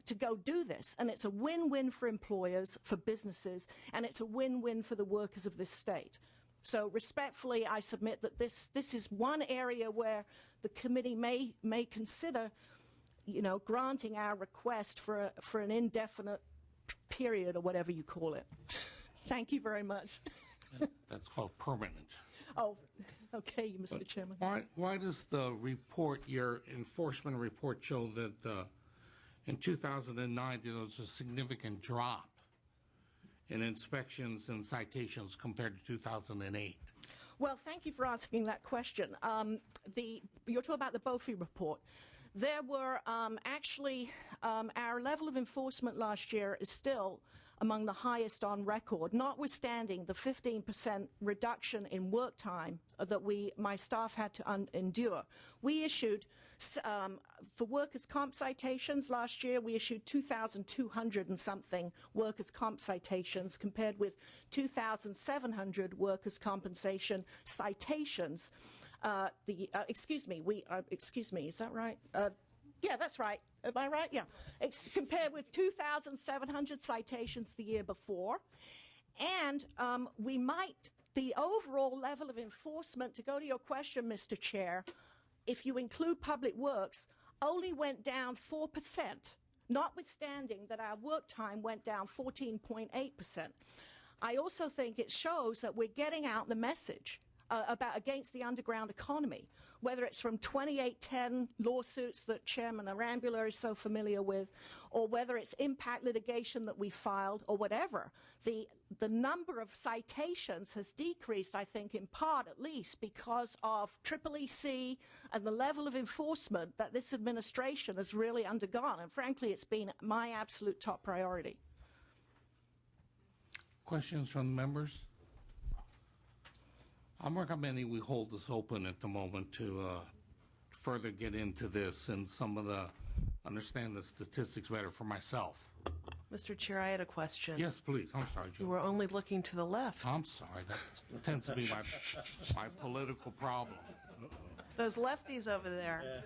to go do this. And it's a win-win for employers, for businesses, and it's a win-win for the workers of this state. So respectfully, I submit that this is one area where the committee may consider, granting our request for an indefinite period, or whatever you call it. Thank you very much. That's called permanent. Oh, okay, Mr. Chairman. Why does the report, your enforcement report, show that in 2009 there was a significant drop in inspections and citations compared to 2008? Well, thank you for asking that question. You're talking about the Bofi report. There were actually, our level of enforcement last year is still among the highest on record, notwithstanding the 15% reduction in work time that my staff had to endure. We issued, for workers' comp citations last year, we issued 2,200 and something workers' comp citations, compared with 2,700 workers' compensation citations. Excuse me, is that right? Yeah, that's right. Am I right? Yeah. It's compared with 2,700 citations the year before. And the overall level of enforcement, to go to your question, Mr. Chair, if you include public works, only went down 4%, notwithstanding that our work time went down 14.8%. I also think it shows that we're getting out the message against the underground economy, whether it's from 2810 lawsuits that Chairman Arambula is so familiar with, or whether it's impact litigation that we filed, or whatever. The number of citations has decreased, I think, in part at least because of EEC and the level of enforcement that this administration has really undergone. And frankly, it's been my absolute top priority. Questions from the members? I'm recommending we hold this open at the moment to further get into this and understand the statistics better for myself. Mr. Chair, I had a question. Yes, please. I'm sorry, You Joe. were only looking to the left. I'm sorry. That tends to be my political problem. Those lefties over there.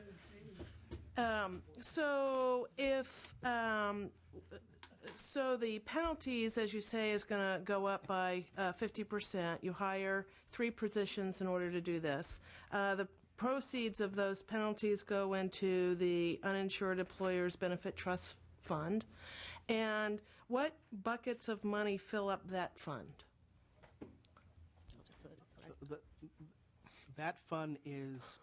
So if so, the penalties, as you say, is going to go up by 50%. You hire 3 positions in order to do this. The proceeds of those penalties go into the Uninsured Employers Benefit Trust Fund. And what buckets of money fill up that fund? That fund is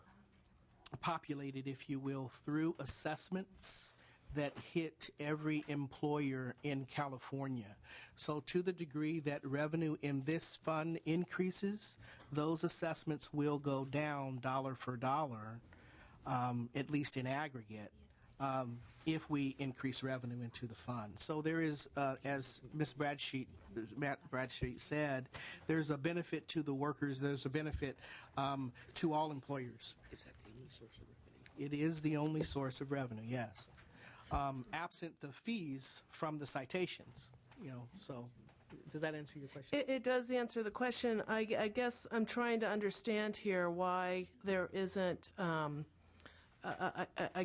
populated, if you will, through assessments that hit every employer in California. So to the degree that revenue in this fund increases, those assessments will go down dollar for dollar, at least in aggregate, if we increase revenue into the fund. So there is, as Matt Bradstreet said, there's a benefit to the workers, there's a benefit to all employers. Is that the only source of revenue? It is the only source of revenue, yes. Absent the fees from the citations, so does that answer your question? It does answer the question. I guess I'm trying to understand here why there isn't, I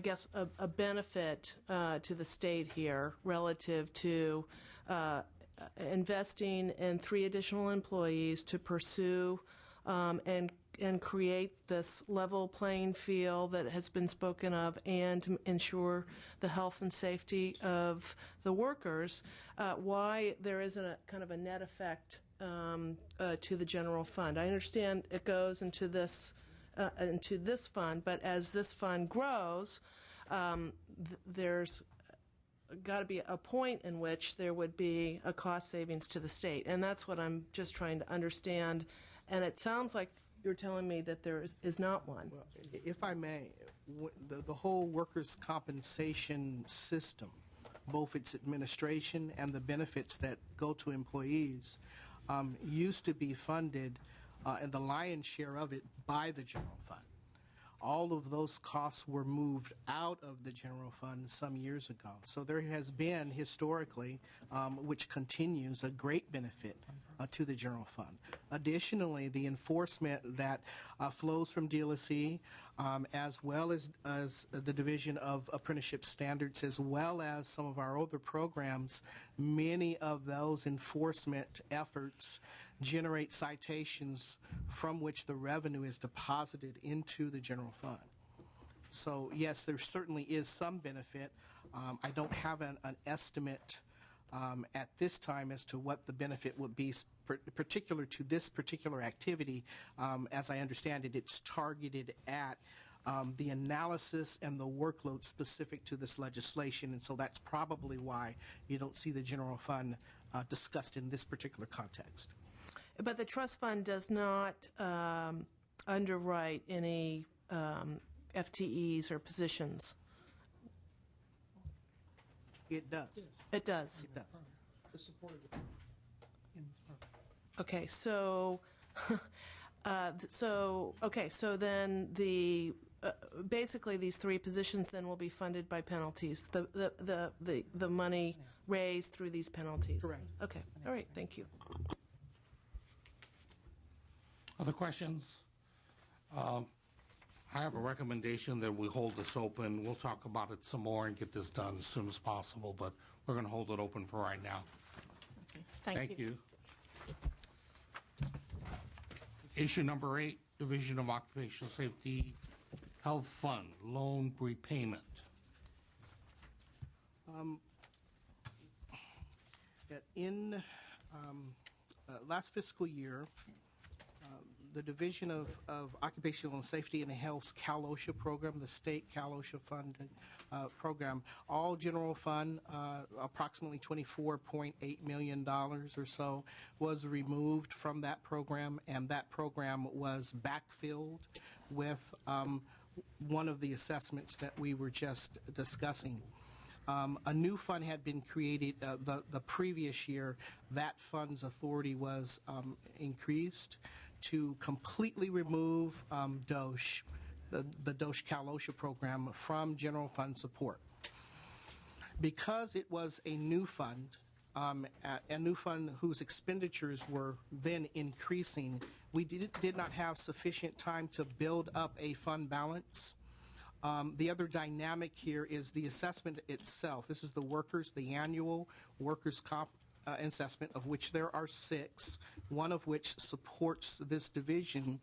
guess, a benefit to the state here relative to investing in 3 additional employees to pursue and create this level playing field that has been spoken of and to ensure the health and safety of the workers, why there isn't a kind of a net effect to the general fund. I understand it goes into this fund, but as this fund grows, there's got to be a point in which there would be a cost savings to the state, and that's what I'm just trying to understand. And it sounds like you're telling me that there is not one. Well, if I may, the whole workers' compensation system, both its administration and the benefits that go to employees, used to be funded, and the lion's share of it, by the general fund. All of those costs were moved out of the general fund some years ago. So there has been historically, which continues, a great benefit to the general fund. Additionally, the enforcement that flows from DLSE, as well as the Division of Apprenticeship Standards, as well as some of our other programs, many of those enforcement efforts generate citations from which the revenue is deposited into the general fund. So yes, there certainly is some benefit. I don't have an estimate at this time as to what the benefit would be particular to this particular activity. As I understand it, it's targeted at the analysis and the workload specific to this legislation, and so that's probably why you don't see the general fund discussed in this particular context. But the trust fund does not underwrite any FTEs or positions. It does. It does. It does. Okay, so so then the basically these 3 positions then will be funded by penalties. The money raised through these penalties. Correct. Okay. All right. Thank you. Other questions? I have a recommendation that we hold this open. We'll talk about it some more and get this done as soon as possible, but we're going to hold it open for right now. Okay. Thank you. Issue number 8, Division of Occupational Safety Health Fund, loan repayment. In last fiscal year, the Division of Occupational Safety and Health's Cal OSHA program, the state Cal OSHA funded program, all general fund, approximately $24.8 million or so, was removed from that program, and that program was backfilled with one of the assessments that we were just discussing. A new fund had been created the previous year. That fund's authority was increased to completely remove DOSH, the DOSH Cal OSHA program, from general fund support. Because it was a new fund, a new fund whose expenditures were then increasing, we did not have sufficient time to build up a fund balance. The other dynamic here is the assessment itself. This is the annual workers' comp assessment, of which there are 6, one of which supports this division,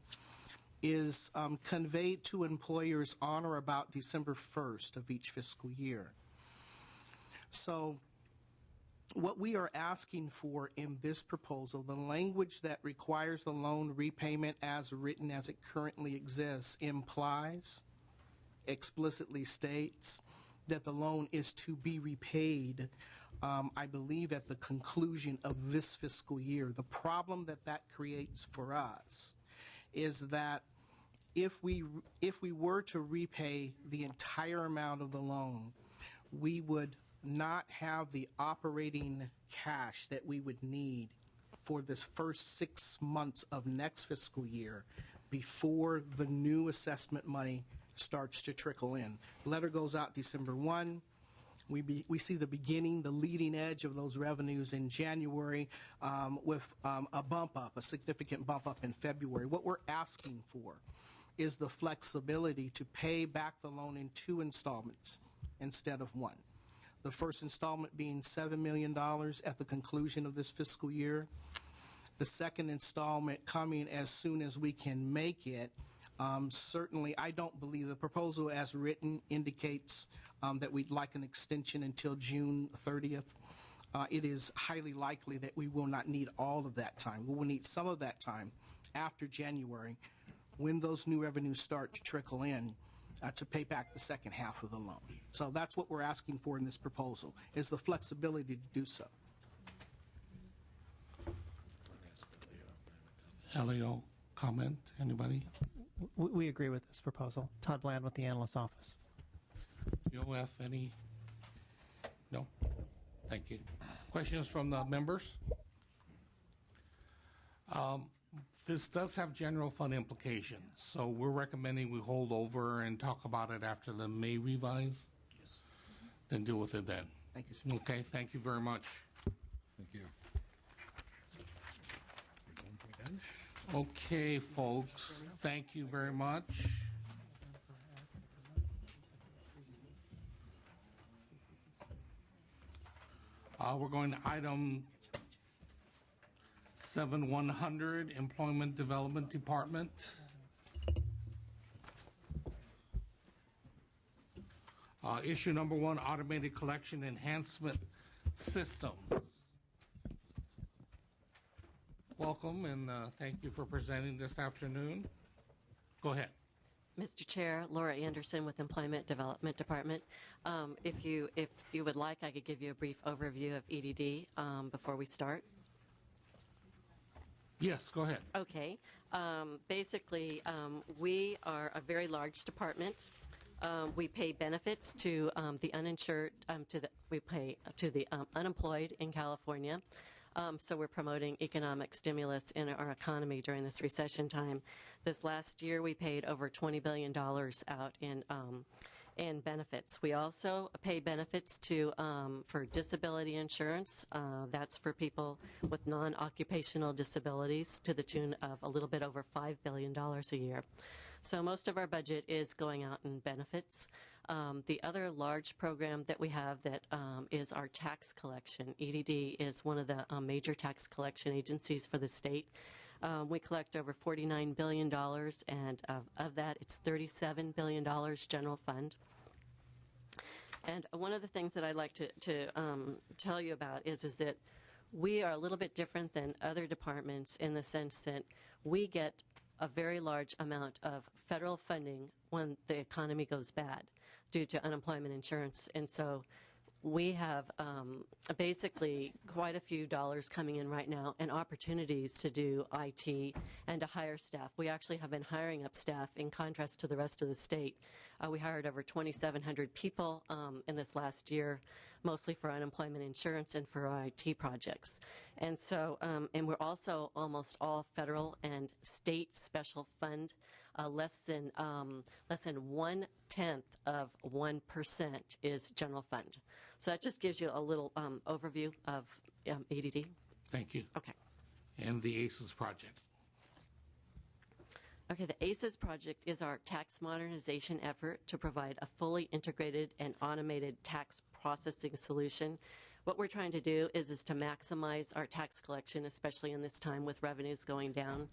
is conveyed to employers on or about December 1st of each fiscal year. So what we are asking for in this proposal, the language that requires the loan repayment as written as it currently exists, explicitly states that the loan is to be repaid, I believe, at the conclusion of this fiscal year. The problem that creates for us is that if we were to repay the entire amount of the loan, we would not have the operating cash that we would need for this first 6 months of next fiscal year before the new assessment money starts to trickle in. The letter goes out December 1. We see the beginning, the leading edge of those revenues in January with a significant bump up in February. What we're asking for is the flexibility to pay back the loan in 2 installments instead of 1. The first installment being $7 million at the conclusion of this fiscal year. The second installment coming as soon as we can make it. Certainly, I don't believe the proposal as written indicates that we'd like an extension until June 30th. It is highly likely that we will not need all of that time. We will need some of that time after January when those new revenues start to trickle in to pay back the second half of the loan. So that's what we're asking for in this proposal, is the flexibility to do so. Elio, comment? Anybody? We agree with this proposal. Todd Bland with the Analyst's Office. UOF, any? No? Thank you. Questions from the members? This does have general fund implications, so we're recommending we hold over and talk about it after the May revise? Yes. Then deal with it then. Thank you, sir. Okay, thank you very much. Thank you. Okay, folks, thank you very much. We're going to item 7100, Employment Development Department. Issue number 1, Automated Collection Enhancement System. Welcome, and thank you for presenting this afternoon. Go ahead. Mr. Chair, Laura Anderson with Employment Development Department. If you would like, I could give you a brief overview of EDD before we start. Yes, go ahead. Okay. Basically, we are a very large department. We pay benefits to the uninsured, we pay to the unemployed in California. So we're promoting economic stimulus in our economy during this recession time. This last year, we paid over $20 billion out in benefits. We also pay benefits to for disability insurance. That's for people with non-occupational disabilities to the tune of a little bit over $5 billion a year. So most of our budget is going out in benefits. The other large program that we have that is our tax collection. EDD is one of the major tax collection agencies for the state. We collect over $49 billion, and of that, it's $37 billion general fund. And one of the things that I'd like to tell you about is that we are a little bit different than other departments in the sense that we get a very large amount of federal funding when the economy goes bad due to unemployment insurance. And so we have basically quite a few dollars coming in right now and opportunities to do IT and to hire staff. We actually have been hiring up staff in contrast to the rest of the state. We hired over 2,700 people in this last year. mostly for unemployment insurance and for our IT projects. And so, and we're also almost all federal and state special fund. Less than 1/10 of 1% is general fund. So that just gives you a little overview of EDD. Thank you. Okay. And the ACES project. Okay, the ACES project is our tax modernization effort to provide a fully integrated and automated tax processing solution. What we're trying to do is to maximize our tax collection, especially in this time with revenues going down.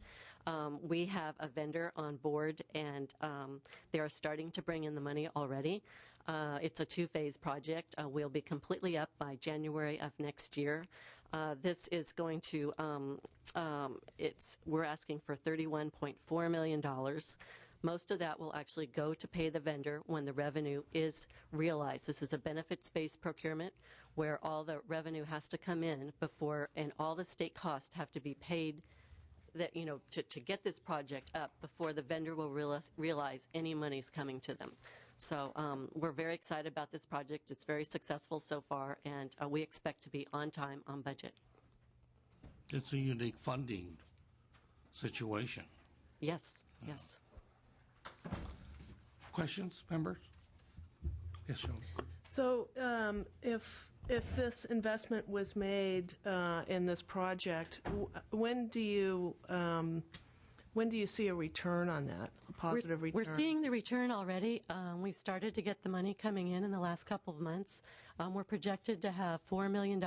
We have a vendor on board, and they are starting to bring in the money already. It's a two-phase project. We'll be completely up by January of next year. This is going to, we're asking for $31.4 million. Most of that will actually go to pay the vendor when the revenue is realized. This is a benefits-based procurement where all the revenue has to come in before, and all the state costs have to be paid that, you know, to get this project up before the vendor will realize any money's coming to them. So we're very excited about this project. It's very successful so far, and we expect to be on time, on budget. It's a unique funding situation. Yes, yes. Questions, members? Yes, Sean. So if this investment was made in this project, when do you see a return on that, a positive return? We're seeing the return already. We've started to get the money coming in the last couple of months. We're projected to have $4 million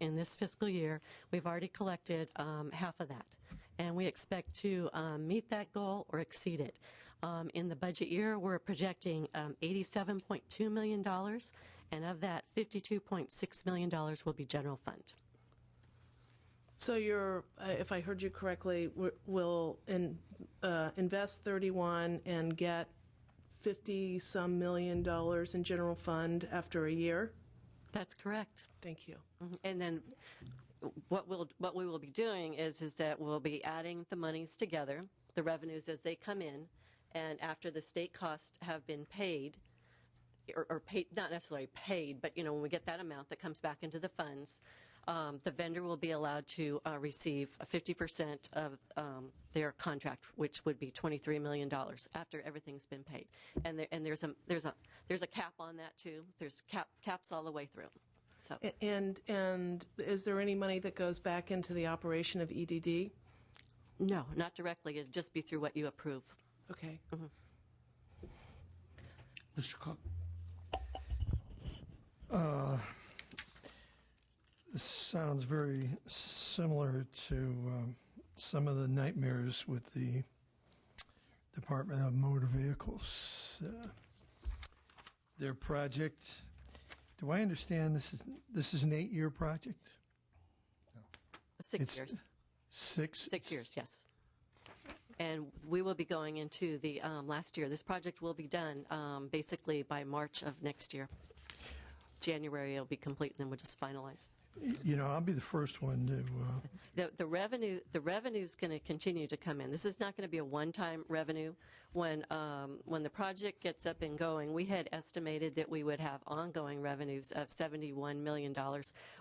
in this fiscal year. We've already collected half of that, and we expect to meet that goal or exceed it. In the budget year, we're projecting $87.2 million, and of that, $52.6 million will be general fund. So you're, if I heard you correctly, will invest 31 and get 50-some million dollars in general fund after a year? That's correct. Thank you. And then what we will be doing is that we'll be adding the monies together, the revenues as they come in, and after the state costs have been paid, or paid, not necessarily paid, but, you know, when we get that amount that comes back into the funds, the vendor will be allowed to receive 50% of their contract, which would be $23 million after everything's been paid. And there's a cap on that too. There's caps all the way through. So. And is there any money that goes back into the operation of EDD? No, not directly. It'd just be through what you approve. Okay. Mr. Cook. This sounds very similar to some of the nightmares with the Department of Motor Vehicles. Their project, do I understand this is an 8-year project? No. 6 years. 6 years, yes. And we will be going into the last year. This project will be done basically by March of next year. January it'll be complete, and then we'll just finalize. You know, I'll be the first one to. The revenue is going to continue to come in. This is not going to be a one-time revenue. When the project gets up and going, we had estimated that we would have ongoing revenues of $71 million.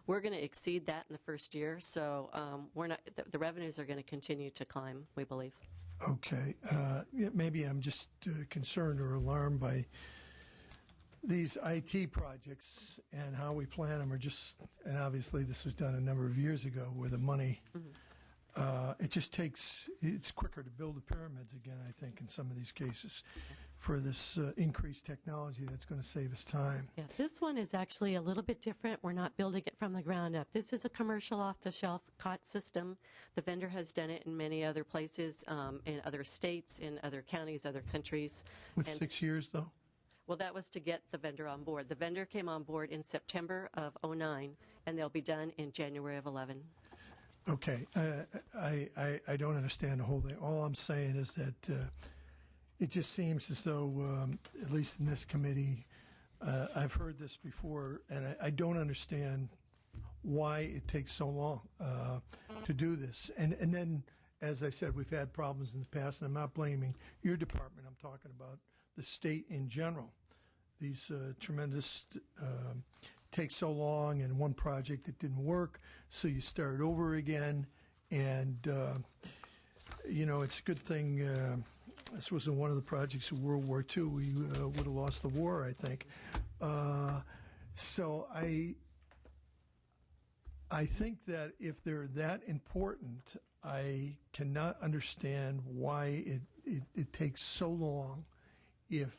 We're going to exceed that in the first year, so we're not. The revenues are going to continue to climb, we believe. Okay, maybe I'm just concerned or alarmed by these IT projects and how we plan them are just, and obviously this was done a number of years ago where the money, it just takes, it's quicker to build the pyramids again, I think, in some of these cases for this increased technology that's going to save us time. Yeah, this one is actually a little bit different. We're not building it from the ground up. This is a commercial off-the-shelf COT system. The vendor has done it in many other places, in other states, in other counties, other countries. With 6 years, though? Well, that was to get the vendor on board. The vendor came on board in September of 2009, and they'll be done in January of 2011. Okay. I don't understand the whole thing. All I'm saying is that it just seems as though, at least in this committee, I've heard this before, and I don't understand why it takes so long to do this. And then, as I said, we've had problems in the past, and I'm not blaming your department. I'm talking about the state in general. These tremendous takes so long, and one project that didn't work, so you start over again. And, it's a good thing this wasn't one of the projects of World War II. We would have lost the war, I think. So I think that if they're that important, I cannot understand why it takes so long if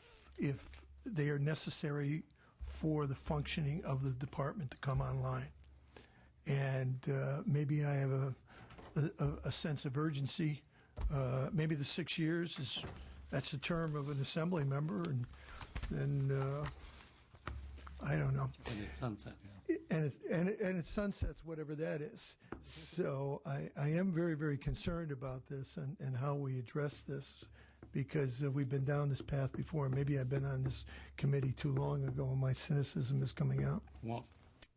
they are necessary for the functioning of the department to come online. And maybe I have a sense of urgency. Maybe the 6 years that's the term of an assembly member, and I don't know. And it sunsets. And it sunsets, whatever that is. So I am very, very concerned about this and how we address this, because we've been down this path before. Maybe I've been on this committee too long ago, and my cynicism is coming out. Well,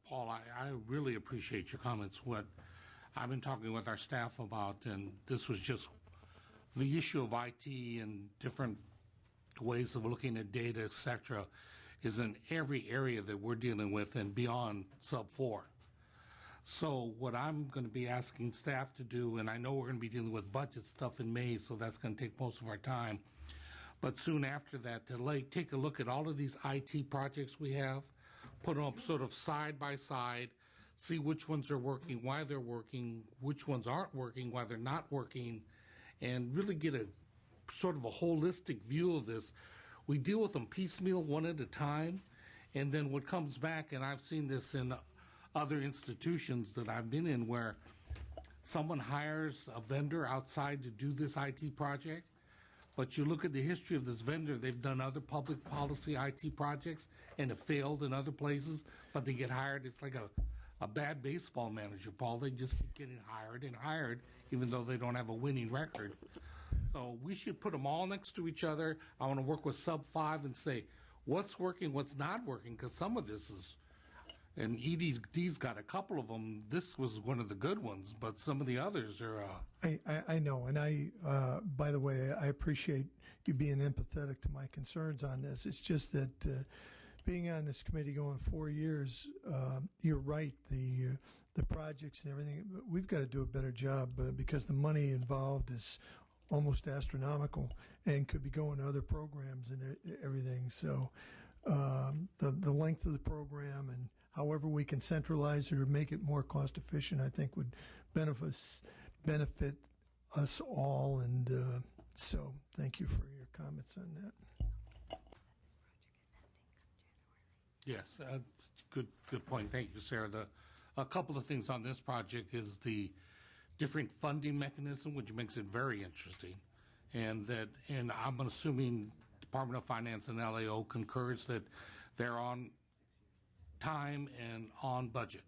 Paul, I really appreciate your comments. What I've been talking with our staff about, and this was just the issue of IT and different ways of looking at data, et cetera, is in every area that we're dealing with and beyond sub 4. So what I'm going to be asking staff to do, and I know we're going to be dealing with budget stuff in May, so that's going to take most of our time, but soon after that, to take a look at all of these IT projects we have, put them up sort of side by side, see which ones are working, why they're working, which ones aren't working, why they're not working, and really get a sort of a holistic view of this. We deal with them piecemeal, one at a time, and then what comes back, and I've seen this in other institutions that I've been in, where someone hires a vendor outside to do this IT project, but you look at the history of this vendor, they've done other public policy IT projects and have failed in other places, but they get hired. It's like a bad baseball manager, Paul. They just keep getting hired and hired, even though they don't have a winning record. So we should put them all next to each other. I want to work with sub 5 and say what's working, what's not working, because some of this is, and ED's got a couple of them. This was one of the good ones, but some of the others are. I know, and by the way, I appreciate you being empathetic to my concerns on this. It's just that being on this committee going 4 years, you're right. The projects and everything, we've got to do a better job because the money involved is almost astronomical and could be going to other programs and everything. So the length of the program and however we can centralize it or make it more cost efficient, I think would benefit us all. And so thank you for your comments on that. Yes, good point. Thank you, Sarah. A couple of things on this project is the different funding mechanism, which makes it very interesting, and I'm assuming Department of Finance and LAO concurs that they're on time and on budget,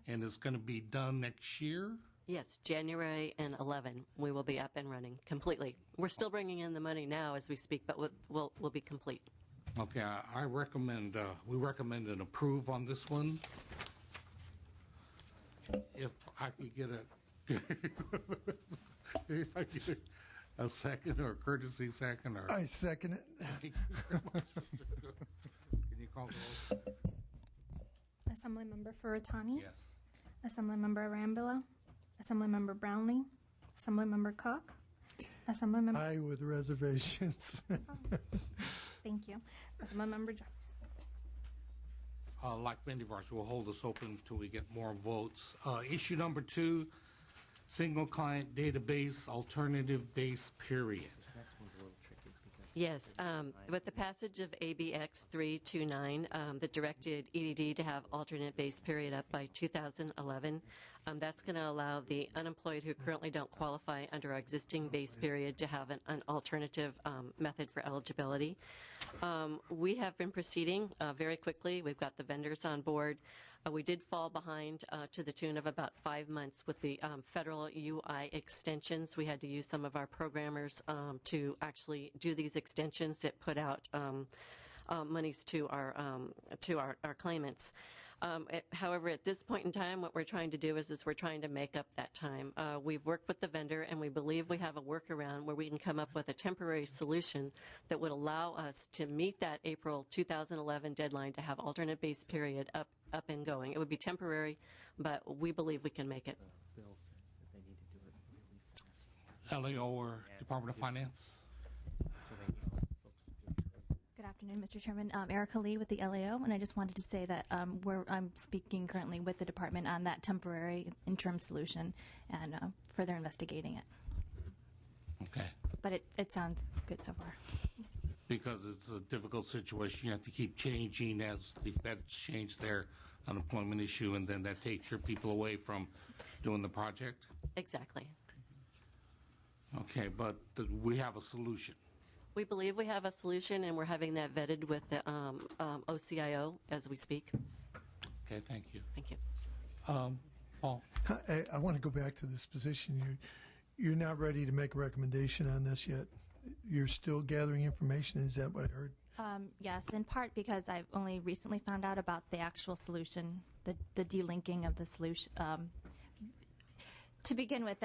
and it's going to be done next year. Yes, January and 11, we will be up and running completely. We're still bringing in the money now as we speak, but we'll be complete. Okay, I recommend we recommend an approve on this one. If I could get a second or a courtesy second, or I second it. Thank you very much. Can you call the roll? Assemblymember Furutani? Yes. Assemblymember Arambula? Assemblymember Brownlee? Assemblymember Cook? Assemblymember... Aye with reservations. Thank you. Assemblymember Jeffries? Like many of ours, we'll hold this open until we get more votes. Issue number 2, single client database, alternative base period. Yes, with the passage of ABX 329 that directed EDD to have alternate base period up by 2011, that's going to allow the unemployed who currently don't qualify under our existing base period to have an alternative method for eligibility. We have been proceeding very quickly. We've got the vendors on board. We did fall behind to the tune of about 5 months with the federal UI extensions. We had to use some of our programmers to actually do these extensions that put out monies to our claimants. However, at this point in time, what we're trying to do is we're trying to make up that time. We've worked with the vendor, and we believe we have a workaround where we can come up with a temporary solution that would allow us to meet that April 2011 deadline to have alternate base period up and going. It would be temporary, but we believe we can make it. LAO or Department of Finance? Good afternoon, Mr. Chairman. Erica Lee with the LAO, and I just wanted to say that I'm speaking currently with the department on that temporary interim solution and further investigating it. Okay. But it sounds good so far. Because it's a difficult situation. You have to keep changing as the feds change their unemployment issue, and then that takes your people away from doing the project? Exactly. Okay, but we have a solution. We believe we have a solution, and we're having that vetted with the OCIO as we speak. Okay, thank you. Thank you. Paul? I want to go back to this position. You're not ready to make a recommendation on this yet. You're still gathering information. Is that what I heard? Yes, in part because I've only recently found out about the actual solution, the delinking of the solution. To begin with,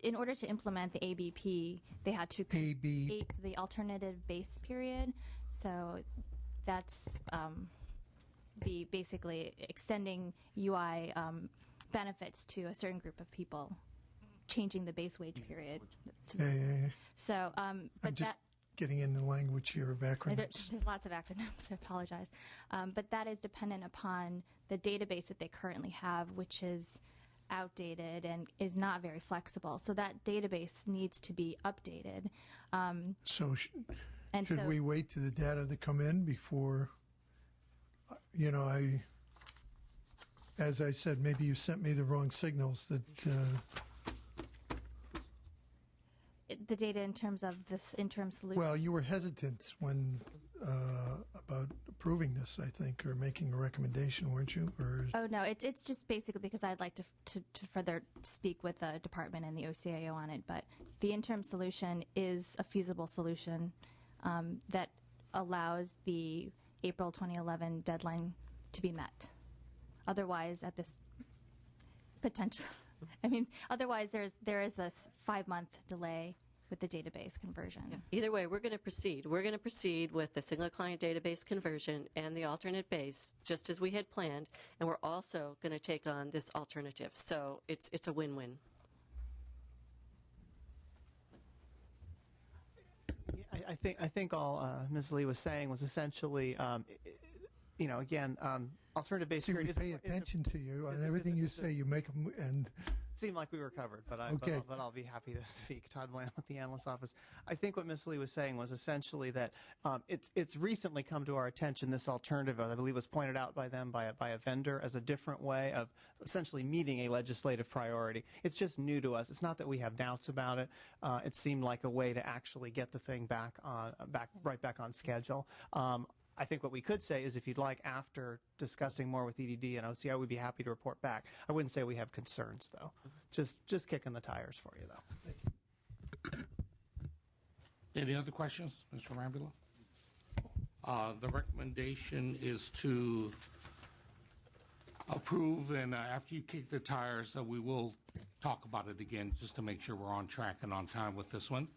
in order to implement the ABP, they had to create the alternative base period. So that's the basically extending UI benefits to a certain group of people, changing the base wage period. Yeah. So, but I'm just getting into the language here of acronyms. There's lots of acronyms. I apologize, but that is dependent upon the database that they currently have, which is outdated and is not very flexible. So that database needs to be updated. So should we wait to the data to come in before, as I said, maybe you sent me the wrong signals that... the data in terms of this interim solution? Well, you were hesitant when about approving this, I think, or making a recommendation, weren't you? Oh, no, it's just basically because I'd like to further speak with the department and the OCIO on it, but the interim solution is a feasible solution that allows the April 2011 deadline to be met. Otherwise, at this potential, otherwise there is a 5-month delay with the database conversion. Yeah. Either way, we're going to proceed. We're going to proceed with the single client database conversion and the alternate base, just as we had planned, and we're also going to take on this alternative. So it's a win-win. I think all Ms. Lee was saying was essentially, again, alternative base period is... pay attention to you. On everything you say, you make them... and. It seemed like we were covered, but I'll be happy to speak. Todd Bland with the Analyst Office. I think what Ms. Lee was saying was essentially that it's recently come to our attention, this alternative, I believe was pointed out by them, by a vendor, as a different way of essentially meeting a legislative priority. It's just new to us. It's not that we have doubts about it. It seemed like a way to actually get the thing right back on schedule. I think what we could say is if you'd like, after discussing more with EDD and OCI, we'd be happy to report back. I wouldn't say we have concerns, though. Just kicking the tires for you, though. Any other questions, Mr. Rambula? The recommendation is to approve, and after you kick the tires, we will talk about it again just to make sure we're on track and on time with this one.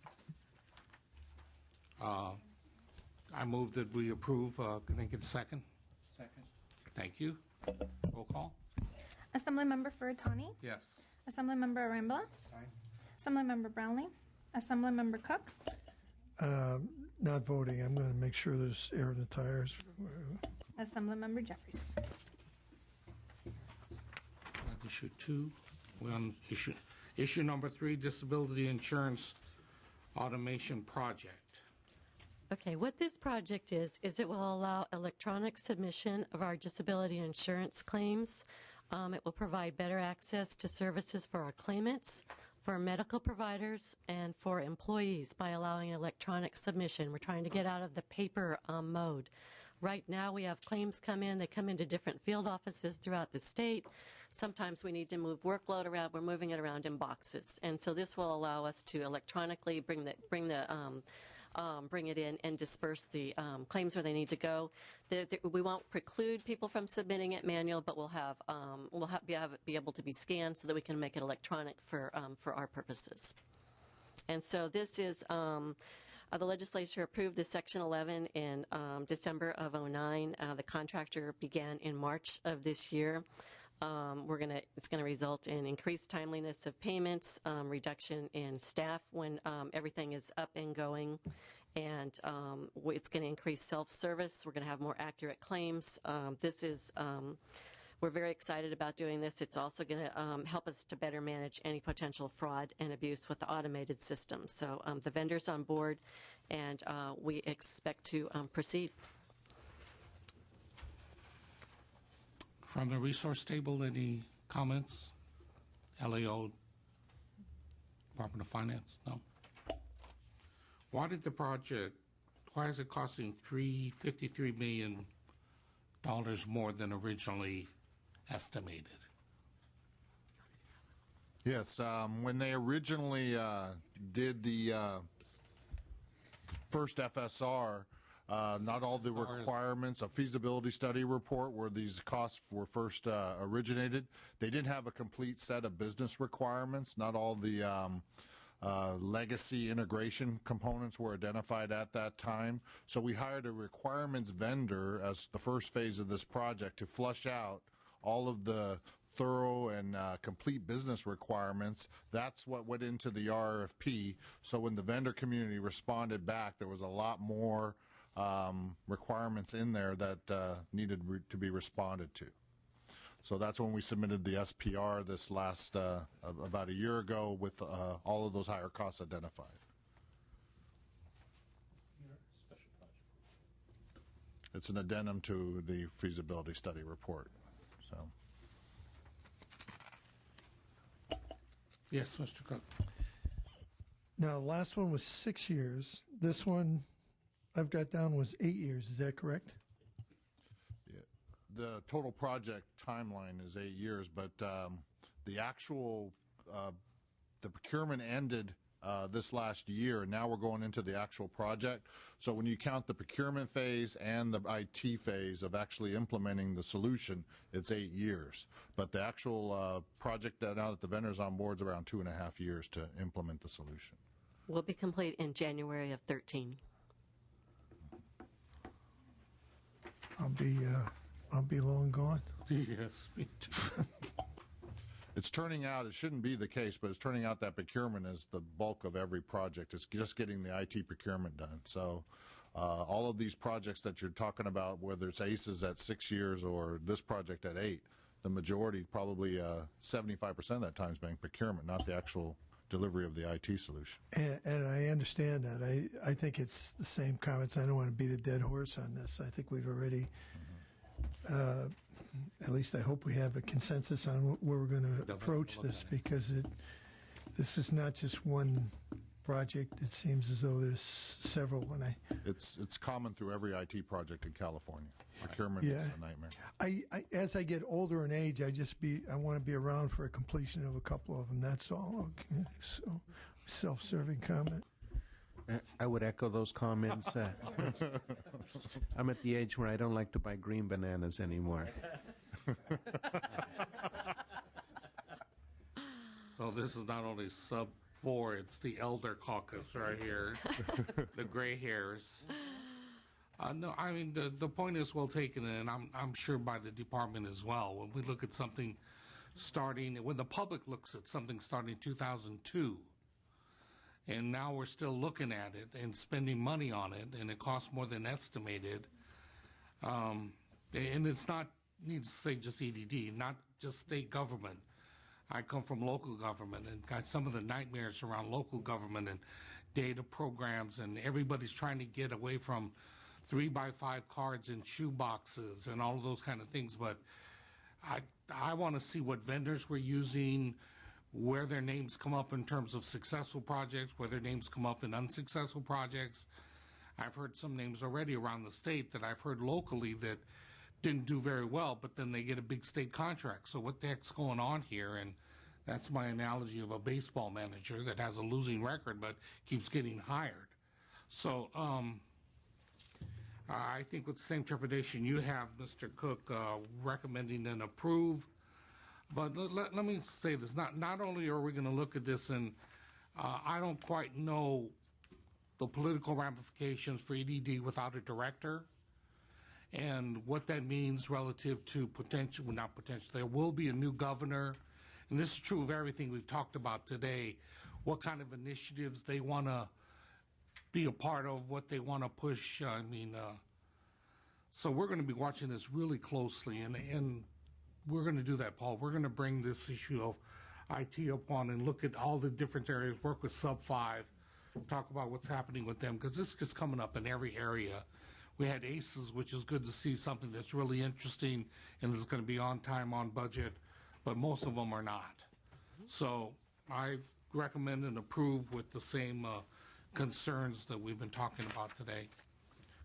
I move that we approve. Can I get a second? Second. Thank you. Roll call. Assemblymember Furutani? Yes. Assemblymember Arambula? Aye. Assemblymember Brownlee? Assemblymember Cook? Not voting. I'm going to make sure there's air in the tires. Assemblymember Jeffries? Issue 2. We're on issue number 3, disability insurance automation project. Okay, what this project is it will allow electronic submission of our disability insurance claims. It will provide better access to services for our claimants, for medical providers, and for employees by allowing electronic submission. We're trying to get out of the paper mode. Right now we have claims come in. They come into different field offices throughout the state. Sometimes we need to move workload around. We're moving it around in boxes. And so this will allow us to electronically bring the bring it in and disperse the claims where they need to go. We won't preclude people from submitting it manual, but be able to be scanned so that we can make it electronic for our purposes. And so this is, the legislature approved this Section 11 in December of 2009. The contractor began in March of this year. It's going to result in increased timeliness of payments, reduction in staff when everything is up and going, and it's going to increase self-service. We're going to have more accurate claims. We're very excited about doing this. It's also going to help us to better manage any potential fraud and abuse with the automated system. So the vendor's on board, and we expect to proceed. From the resource table, any comments? LAO, Department of Finance? No. Why is it costing $53 million more than originally estimated? Yes, when they originally did the first FSR, not all the requirements, a feasibility study report where these costs were first originated, they didn't have a complete set of business requirements. Not all the legacy integration components were identified at that time. So we hired a requirements vendor as the first phase of this project to flush out all of the thorough and complete business requirements. That's what went into the RFP. So when the vendor community responded back, there was a lot more requirements in there that needed to be responded to. So that's when we submitted the SPR this last, about a year ago, with all of those higher costs identified. It's an addendum to the feasibility study report. So. Yes, Mr. Cook. Now, the last one was 6 years. This one I've got down was 8 years. Is that correct? Yeah. The total project timeline is 8 years, but the actual the procurement ended this last year, and now we're going into the actual project. So when you count the procurement phase and the IT phase of actually implementing the solution, it's 8 years. But the actual project now that the vendor's on board is around 2.5 years to implement the solution. Will be complete in January of 2013. I'll be long gone. Yes, me too. It's turning out, it shouldn't be the case, but it's turning out that procurement is the bulk of every project. It's just getting the IT procurement done. So all of these projects that you're talking about, whether it's ACES at 6 years or this project at 8, the majority, probably 75% of that time is being procurement, not the actual delivery of the IT solution. And I understand that. I think it's the same comments. I don't want to beat a dead horse on this. I think we've already, at least I hope we have a consensus on where we're going to approach this, because this is not just one project. It seems as though there's several. It's common through every IT project in California. Procurement is a nightmare. As I get older in age, I want to be around for a completion of a couple of them. That's all. Okay. So, self-serving comment. I would echo those comments. I'm at the age where I don't like to buy green bananas anymore. So this is not only sub 4, it's the elder caucus right here, the gray hairs. No, I mean, the point is well taken, and I'm sure by the department as well. When we look at something when the public looks at something starting in 2002, and now we're still looking at it and spending money on it, and it costs more than estimated. And it's not, needs to say, just EDD, not just state government. I come from local government and got some of the nightmares around local government and data programs, and everybody's trying to get away from 3x5 cards in shoe boxes and all of those kind of things. But I want to see what vendors we're using, where their names come up in terms of successful projects, where their names come up in unsuccessful projects. I've heard some names already around the state that I've heard locally that didn't do very well, but then they get a big state contract. So what the heck's going on here? And that's my analogy of a baseball manager that has a losing record but keeps getting hired. So I think with the same interpretation you have, Mr. Cook, recommending and approve. But let me say this, not only are we going to look at this, and I don't quite know the political ramifications for EDD without a director, and what that means relative to there will be a new governor, and this is true of everything we've talked about today, what kind of initiatives they want to be a part of, what they want to push. I mean, so we're going to be watching this really closely, and we're going to do that, Paul. We're going to bring this issue of IT up on and look at all the different areas, work with Sub 5, talk about what's happening with them, because this is just coming up in every area. We had ACES, which is good to see, something that's really interesting and is going to be on time, on budget, but most of them are not. So I recommend and approve with the same concerns that we've been talking about today.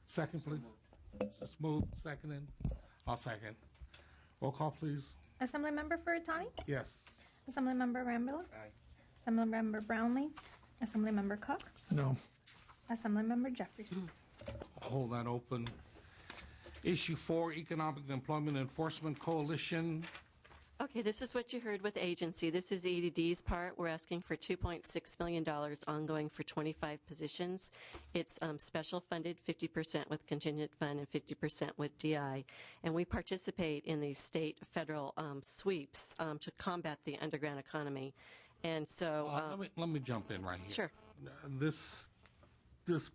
Second, please. Just move. Seconded. I'll second. Roll call, please. Assemblymember Furutani? Yes. Assemblymember Rambola? Aye. Assemblymember Brownlee? Assemblymember Cook? No. Assemblymember Jeffries? Hold that open. Issue 4, Economic Employment Enforcement Coalition. Okay, this is what you heard with agency. This is EDD's part. We're asking for $2.6 million ongoing for 25 positions. It's special funded, 50% with contingent fund and 50% with DI. And we participate in these state federal sweeps to combat the underground economy. And so... let me jump in right here. Sure. This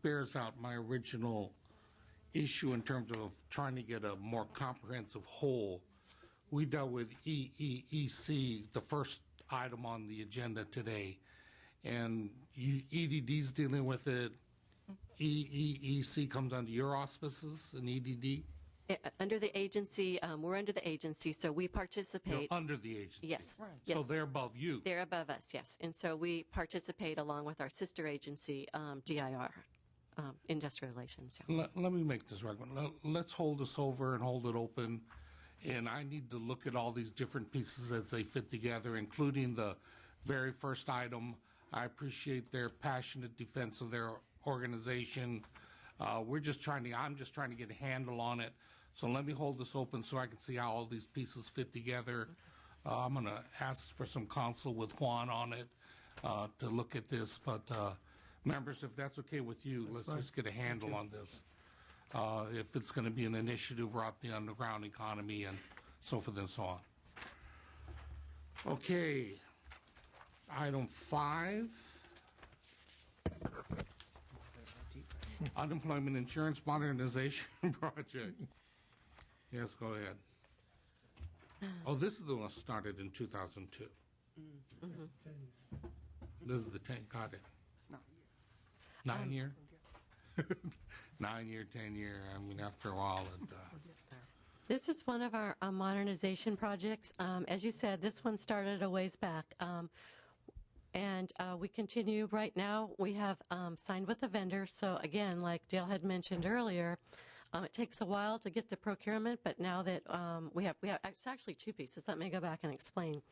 bears out my original issue in terms of trying to get a more comprehensive whole. We dealt with EEEC, the first item on the agenda today, and EDD's dealing with it. EEEC comes under your auspices in EDD? Under the agency, we're under the agency, so we participate. You're under the agency? Yes. Right. Yes. So they're above you? They're above us, yes. And so we participate along with our sister agency, DIR, Industrial Relations. Yeah. Let me make this recommendation. Let's hold this over and hold it open. And I need to look at all these different pieces as they fit together, including the very first item. I appreciate their passionate defense of their organization. I'm just trying to get a handle on it. So let me hold this open so I can see how all these pieces fit together. I'm going to ask for some counsel with Juan on it to look at this. But members, if that's okay with you, let's just get a handle on this. If it's going to be an initiative throughout the underground economy and so forth and so on. Okay, item 5, Unemployment Insurance Modernization Project. Yes, go ahead. Oh, this is the one that started in 2002. This is the 10, got it. 9 year? 9 year, 10 year, I mean, after a while it... This is one of our modernization projects. As you said, this one started a ways back. And we continue right now. We have signed with a vendor. So again, like Dale had mentioned earlier, it takes a while to get the procurement, but now that we have, it's actually two pieces. Let me go back and explain.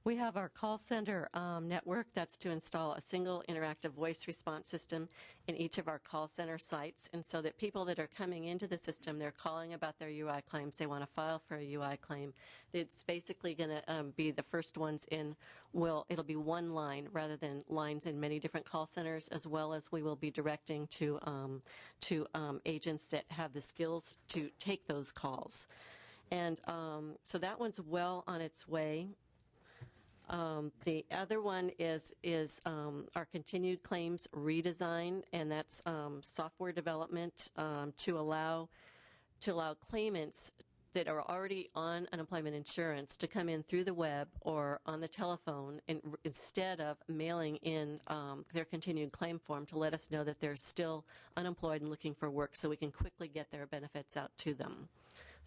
We have our call center network. That's to install a single interactive voice response system in each of our call center sites. And so that people that are coming into the system, they're calling about their UI claims. They want to file for a UI claim. It's basically going to be the first ones in. It'll be one line rather than lines in many different call centers, as well as we will be directing to agents that have the skills to take those calls. And so that one's well on its way. The other one is our continued claims redesign, and that's software development to allow claimants that are already on unemployment insurance to come in through the web or on the telephone, instead of mailing in their continued claim form, to let us know that they're still unemployed and looking for work, so we can quickly get their benefits out to them.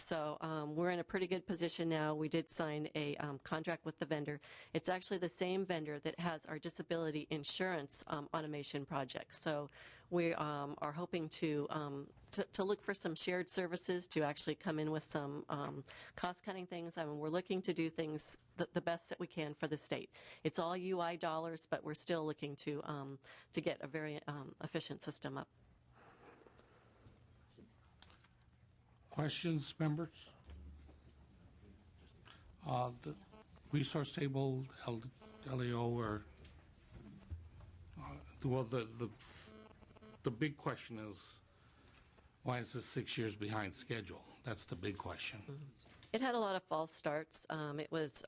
So we're in a pretty good position now. We did sign a contract with the vendor. It's actually the same vendor that has our disability insurance automation project. So we are hoping to look for some shared services to actually come in with some cost-cutting things. I mean, we're looking to do things the best that we can for the state. It's all UI dollars, but we're still looking to get a very efficient system up. Questions, members? The resource table, LEO, or well, the big question is, why is this 6 years behind schedule? That's the big question. It had a lot of false starts. It was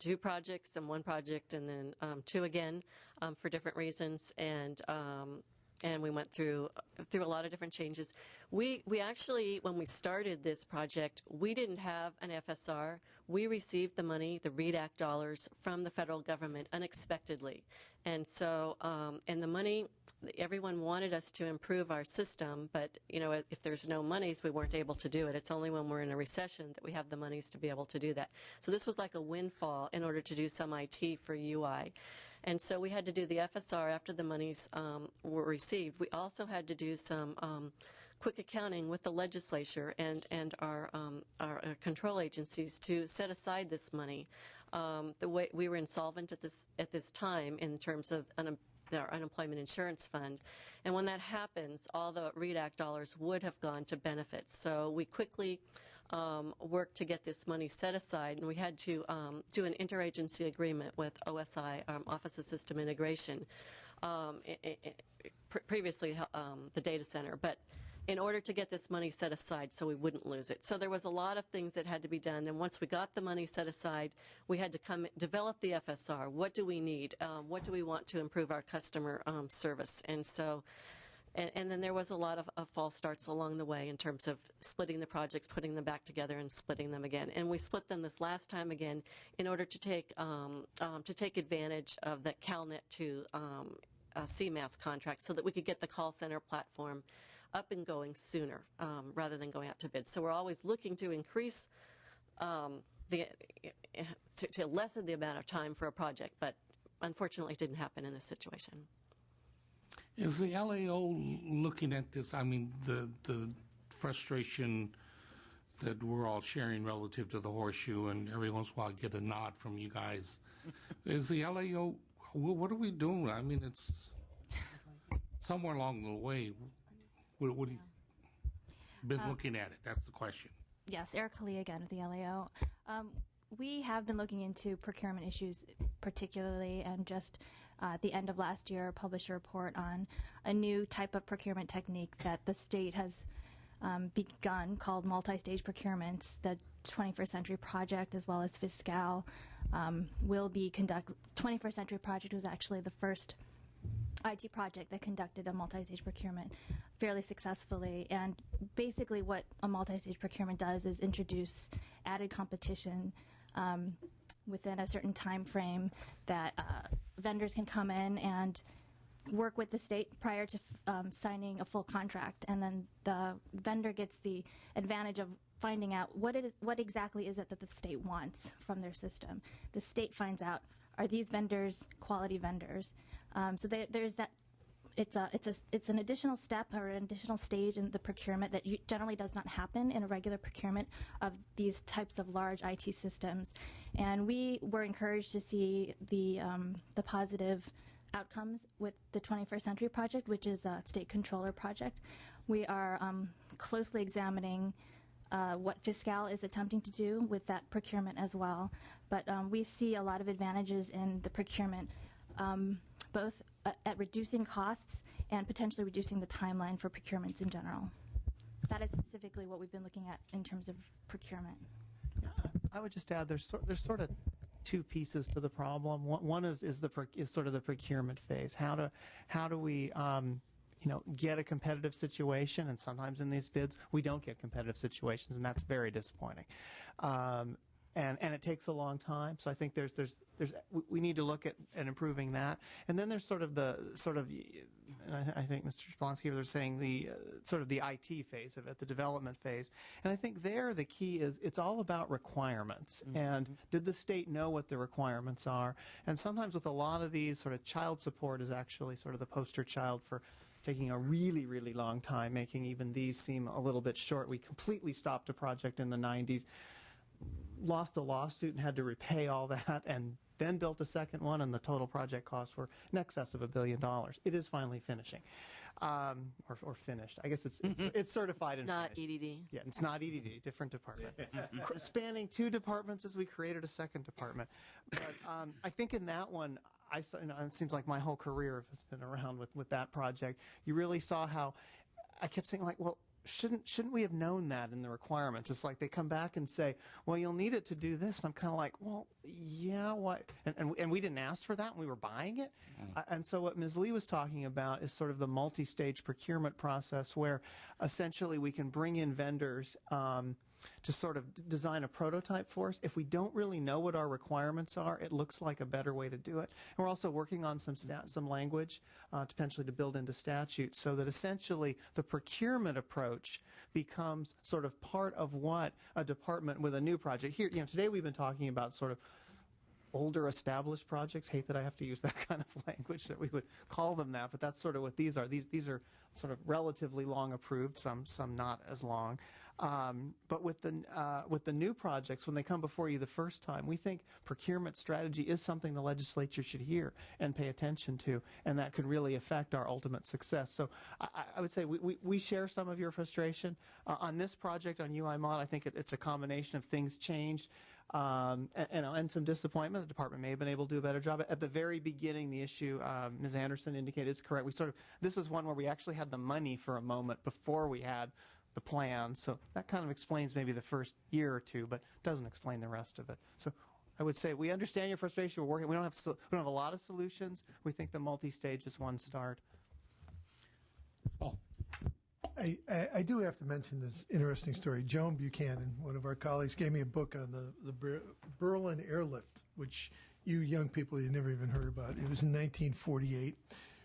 2 projects and 1 project, and then 2 again for different reasons, and we went through a lot of different changes. We actually, when we started this project, we didn't have an FSR. We received the money, the READ Act dollars, from the federal government unexpectedly, and so and the money. Everyone wanted us to improve our system, but if there's no monies, we weren't able to do it. It's only when we're in a recession that we have the monies to be able to do that. So this was like a windfall in order to do some IT for UI. And so we had to do the FSR after the monies were received. We also had to do some quick accounting with the legislature and our control agencies to set aside this money. The way we were insolvent at this time in terms of our unemployment insurance fund, and when that happens, all the READ Act dollars would have gone to benefits. So we quickly worked to get this money set aside, and we had to do an interagency agreement with OSI, Office of System Integration, previously the data center, but in order to get this money set aside so we wouldn't lose it. So there was a lot of things that had to be done, and once we got the money set aside, we had to develop the FSR. What do we need? What do we want to improve our customer service? And so, and then there was a lot of false starts along the way in terms of splitting the projects, putting them back together, and splitting them again. And we split them this last time again in order to take advantage of the CalNet 2 CMAS contract so that we could get the call center platform up and going sooner rather than going out to bid. So we're always looking to increase to lessen the amount of time for a project, but unfortunately it didn't happen in this situation. Is the LAO looking at this? I mean, the frustration that we're all sharing relative to the horseshoe, and every once in a while I get a nod from you guys. Is the LAO, what are we doing? I mean, it's somewhere along the way. What have you been looking at it? That's the question. Yes, Erica Lee again with the LAO. We have been looking into procurement issues particularly, and just at the end of last year published a report on a new type of procurement technique that the state has begun called multi-stage procurements. The 21st Century Project as well as Fiscal will be 21st Century Project was actually the first IT project that conducted a multi-stage procurement fairly successfully, and basically what a multi-stage procurement does is introduce added competition within a certain time frame that vendors can come in and work with the state prior to signing a full contract, and then the vendor gets the advantage of finding out what exactly is it that the state wants from their system. The state finds out, are these vendors quality vendors? So there's that. It's an additional step or an additional stage in the procurement that generally does not happen in a regular procurement of these types of large IT systems, and we were encouraged to see the positive outcomes with the 21st Century Project, which is a state controller project. We are closely examining what Fiscal is attempting to do with that procurement as well, but we see a lot of advantages in the procurement, both at reducing costs and potentially reducing the timeline for procurements in general. That is specifically what we've been looking at in terms of procurement. I would just add there's sort of 2 pieces to the problem. One is sort of the procurement phase. How do we get a competitive situation? And sometimes in these bids we don't get competitive situations, and that's very disappointing. And it takes a long time. So I think we need to look at improving that. And then there's and I think Mr. Splonsky was saying the IT phase of it, the development phase. And I think the key is it's all about requirements. Mm-hmm. And did the state know what the requirements are? And sometimes with a lot of these, sort of child support is actually sort of the poster child for taking a really, really long time, making even these seem a little bit short. We completely stopped a project in the 90s. Lost a lawsuit and had to repay all that, and then built a second one, and the total project costs were in excess of $1 billion. It is finally finishing. or finished. I guess it's certified and Not finished. EDD. Yeah, it's not EDD, different department. Spanning 2 departments as we created a second department. But I think in that one, it seems like my whole career has been around with that project. You really saw how I kept saying, like, well, shouldn't we have known that in the requirements? It's like they come back and say, well, you'll need it to do this. And I'm kind of like, well, yeah, why? And we didn't ask for that, and we were buying it. And so what Ms. Lee was talking about is sort of the multi-stage procurement process where essentially we can bring in vendors to sort of design a prototype for us. If we don't really know what our requirements are, it looks like a better way to do it. And we're also working on some language potentially to build into statute so that essentially the procurement approach becomes sort of part of what a department with a new project. Here, today we've been talking about sort of older established projects. Hate that I have to use that kind of language, that we would call them that, but that's sort of what these are. These are sort of relatively long approved, some not as long. But with the new projects, when they come before you the first time, we think procurement strategy is something the legislature should hear and pay attention to, and that could really affect our ultimate success. So I would say we share some of your frustration. On this project, on UI Mod, I think it's a combination of things changed. And some disappointment. The department may have been able to do a better job. At the very beginning, the issue Ms. Anderson indicated is correct. This is one where we actually had the money for a moment before we had the plan. So that kind of explains maybe the first year or two, but doesn't explain the rest of it. So I would say we understand your frustration. We're working. We don't have a lot of solutions. We think the multi-stage is one start. I do have to mention this interesting story. Joan Buchanan, one of our colleagues, gave me a book on the Berlin airlift, which you young people, you never even heard about. It was in 1948,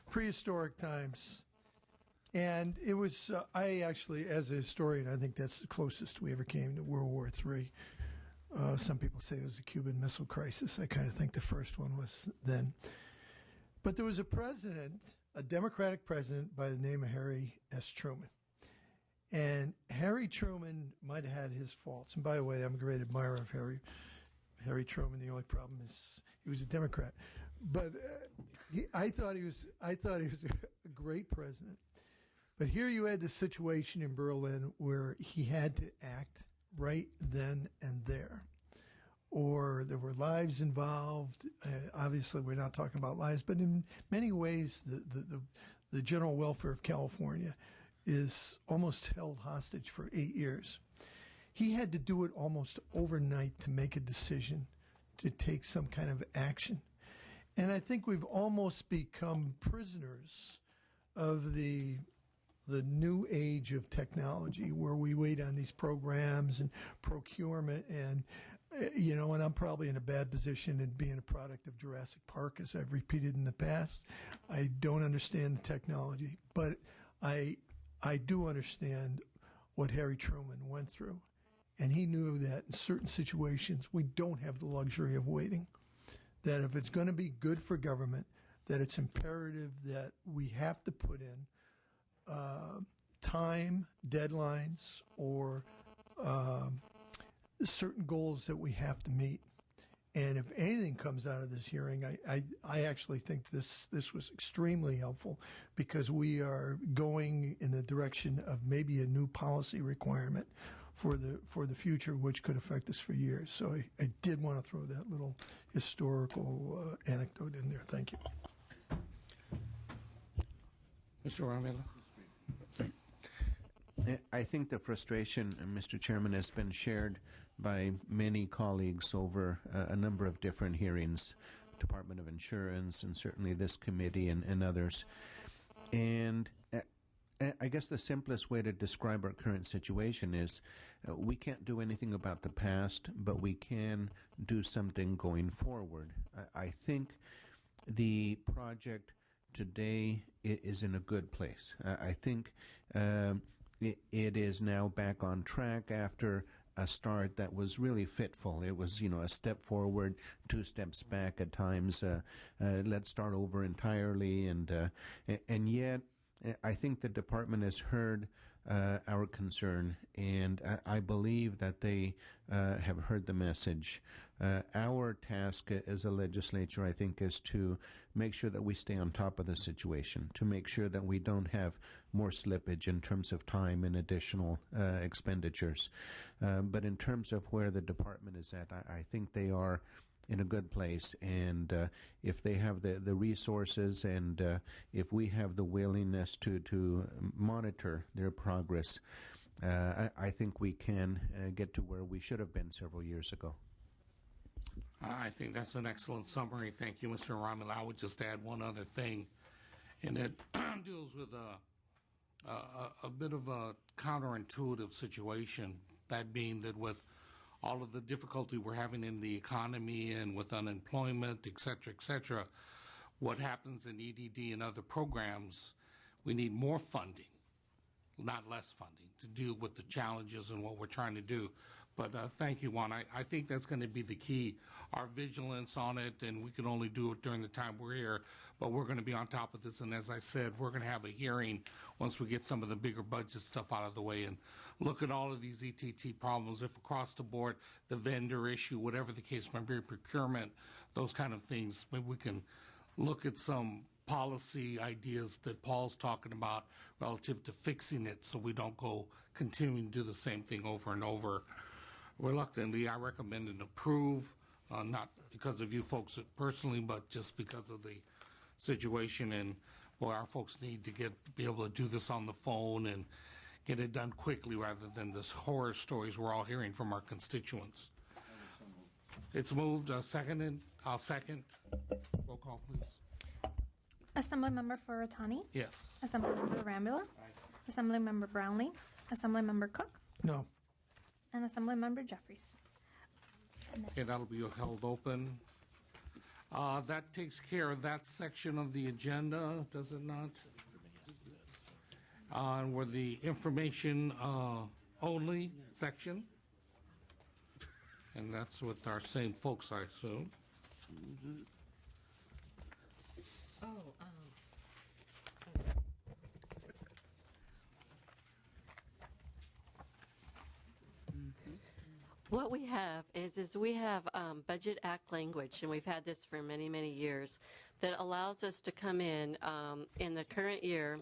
prehistoric times. And it was, I actually, as a historian, I think that's the closest we ever came to World War III. Some people say it was the Cuban Missile Crisis. I kind of think the first one was then. But there was a president, a Democratic president by the name of Harry S. Truman. And Harry Truman might have had his faults. And by the way, I'm a great admirer of Harry Truman. The only problem is he was a Democrat. But I thought he was a great president. But here you had this situation in Berlin where he had to act right then and there, or there were lives involved. Obviously, we're not talking about lives, but in many ways, the general welfare of California is almost held hostage for 8 years. He had to do it almost overnight to make a decision, to take some kind of action. And I think we've almost become prisoners of the new age of technology, where we wait on these programs and procurement, and and I'm probably in a bad position in being a product of Jurassic Park, as I've repeated in the past. I don't understand the technology, but I do understand what Harry Truman went through, and he knew that in certain situations we don't have the luxury of waiting. That if it's going to be good for government, that it's imperative that we have to put in time, deadlines, or certain goals that we have to meet. And if anything comes out of this hearing, I actually think this was extremely helpful, because we are going in the direction of maybe a new policy requirement for the future, which could affect us for years. So I did want to throw that little historical anecdote in there. Thank you. Mr. Ramila. I think the frustration, Mr. Chairman, has been shared by many colleagues over a number of different hearings, Department of Insurance, and certainly this committee and others. And I guess the simplest way to describe our current situation is we can't do anything about the past, but we can do something going forward. I think the project today is in a good place. I think it is now back on track after a start that was really fitful. It was, a step forward, 2 steps back at times. Let's start over entirely, and yet I think the department has heard our concern, and I believe that they have heard the message. Our task as a legislature, I think, is to make sure that we stay on top of the situation, to make sure that we don't have more slippage in terms of time and additional expenditures. But in terms of where the department is at, I think they are in a good place, and if they have the resources and if we have the willingness to monitor their progress, I think we can get to where we should have been several years ago. I think that's an excellent summary. Thank you, Mr. Ramil. I would just add one other thing, and it deals with a bit of a counterintuitive situation, that being that with all of the difficulty we're having in the economy and with unemployment, et cetera, what happens in EDD and other programs, we need more funding, not less funding, to deal with the challenges and what we're trying to do. But thank you, Juan. I think that's going to be the key, our vigilance on it, and we can only do it during the time we're here, but we're going to be on top of this. And as I said, we're going to have a hearing once we get some of the bigger budget stuff out of the way and look at all of these ETT problems, if across the board, the vendor issue, whatever the case might be, procurement, those kind of things. Maybe we can look at some policy ideas that Paul's talking about relative to fixing it so we don't go continuing to do the same thing over and over. Reluctantly, I recommend and approve, not because of you folks personally, but just because of the situation, and boy, our folks need to be able to do this on the phone and get it done quickly rather than this horror stories we're all hearing from our constituents. It's moved, seconded. I'll second. Roll call, please. Assemblymember Furutani? Yes. Assemblymember Rambula? Assemblymember Brownlee? Assemblymember Cook? No. And Assemblymember Jeffries. Okay, that'll be held open. That takes care of that section of the agenda, does it not? And we're the information only section. And that's with our same folks, I assume. What we have is we have Budget Act language, and we've had this for many, many years, that allows us to come in the current year,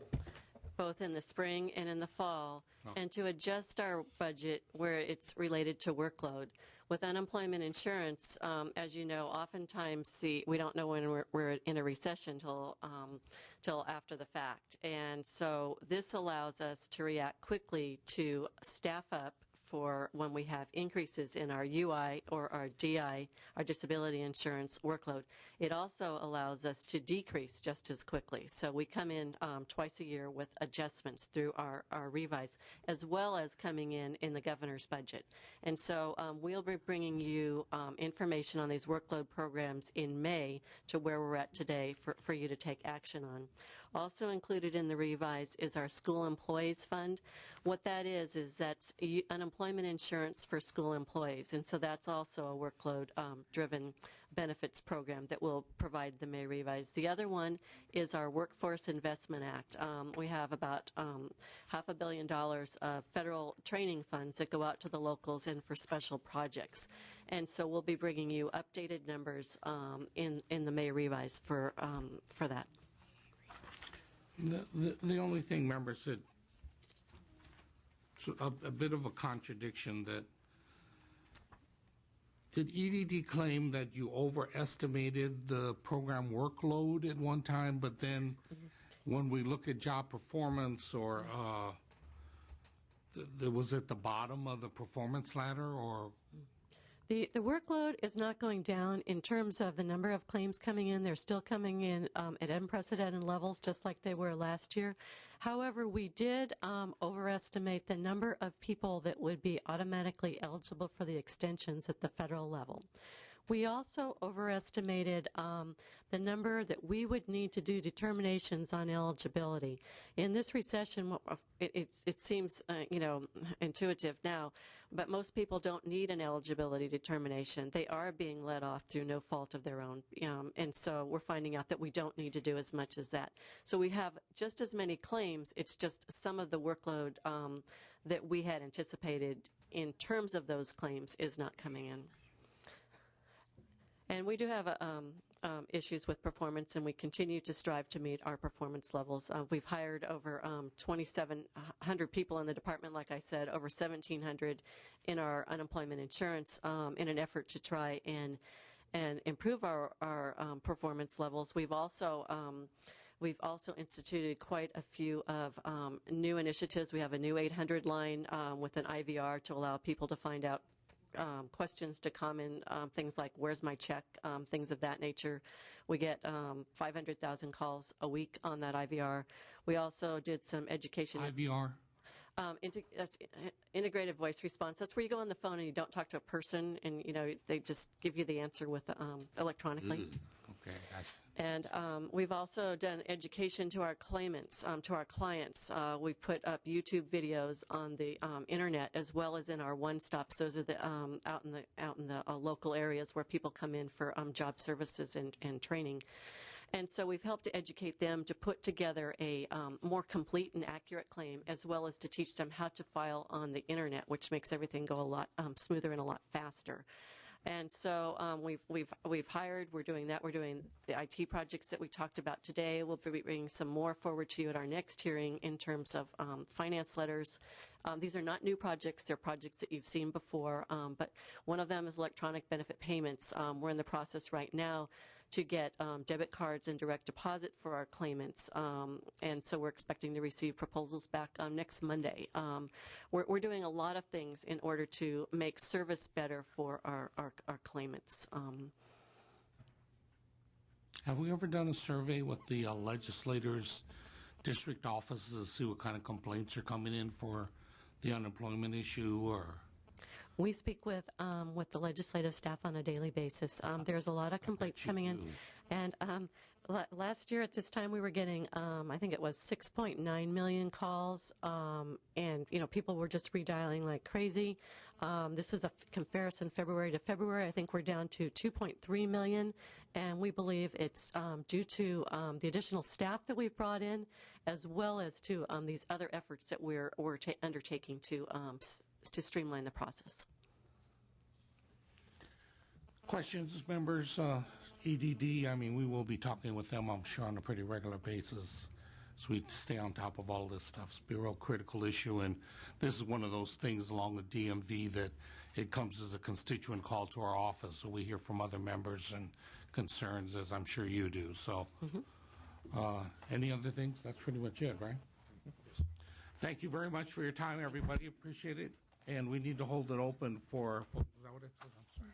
both in the spring and in the fall, and to adjust our budget where it's related to workload. With unemployment insurance, as you know, oftentimes we don't know when we're in a recession till after the fact. And so this allows us to react quickly to staff up for when we have increases in our UI or our DI, our disability insurance workload. It also allows us to decrease just as quickly. So we come in twice a year with adjustments through our revise, as well as coming in the governor's budget. And so we'll be bringing you information on these workload programs in May to where we're at today for you to take action on. Also included in the revise is our school employees fund. What that is that's unemployment insurance for school employees, and so that's also a workload driven benefits program that will provide the May revise. The other one is our Workforce Investment Act. We have about $500 million of federal training funds that go out to the locals and for special projects. And so we'll be bringing you updated numbers in the May revise for that. The only thing, members, that a bit of a contradiction, that did EDD claim that you overestimated the program workload at one time, but then when we look at job performance, or was it the bottom of the performance ladder, or? The workload is not going down in terms of the number of claims coming in. They're still coming in at unprecedented levels, just like they were last year. However, we did overestimate the number of people that would be automatically eligible for the extensions at the federal level. We also overestimated the number that we would need to do determinations on eligibility. In this recession, it seems intuitive now, but most people don't need an eligibility determination. They are being let off through no fault of their own, and so we're finding out that we don't need to do as much as that. So we have just as many claims. It's just some of the workload that we had anticipated in terms of those claims is not coming in. And we do have issues with performance, and we continue to strive to meet our performance levels. We've hired over 2,700 people in the department, like I said, over 1,700 in our unemployment insurance in an effort to try and improve our performance levels. We've also instituted quite a few of new initiatives. We have a new 800 line with an IVR to allow people to find out questions to come in, things like, where's my check, things of that nature. We get 500,000 calls a week on that IVR. We also did some education. IVR? That's integrated voice response. That's where you go on the phone and you don't talk to a person, and they just give you the answer with electronically. Okay, gotcha. And we've also done education to our claimants, to our clients. We've put up YouTube videos on the internet as well as in our one-stops. Those are the out in the local areas where people come in for job services and training. And so we've helped to educate them to put together a more complete and accurate claim, as well as to teach them how to file on the internet, which makes everything go a lot smoother and a lot faster. And so we've hired. We're doing that. We're doing the IT projects that we talked about today. We'll be bringing some more forward to you at our next hearing in terms of finance letters. These are not new projects. They're projects that you've seen before. But one of them is electronic benefit payments. We're in the process right now to get debit cards and direct deposit for our claimants. And so we're expecting to receive proposals back next Monday. We're doing a lot of things in order to make service better for our claimants. Have we ever done a survey with the legislators' district offices to see what kind of complaints are coming in for the unemployment issue? Or we speak with the legislative staff on a daily basis. There's a lot of complaints coming in, and last year at this time we were getting, I think it was 6.9 million calls, and people were just redialing like crazy. This is a comparison February to February. I think we're down to 2.3 million, and we believe it's due to the additional staff that we've brought in, as well as to these other efforts that we're undertaking to streamline the process. Questions, members? EDD, I mean, we will be talking with them, I'm sure, on a pretty regular basis, so we stay on top of all this stuff. It's a real critical issue, and this is one of those things along with DMV that it comes as a constituent call to our office, so we hear from other members and concerns, as I'm sure you do. So, any other things? That's pretty much it, right? Thank you very much for your time, everybody. Appreciate it. And we need to hold it open for, is that what it says? I'm sorry.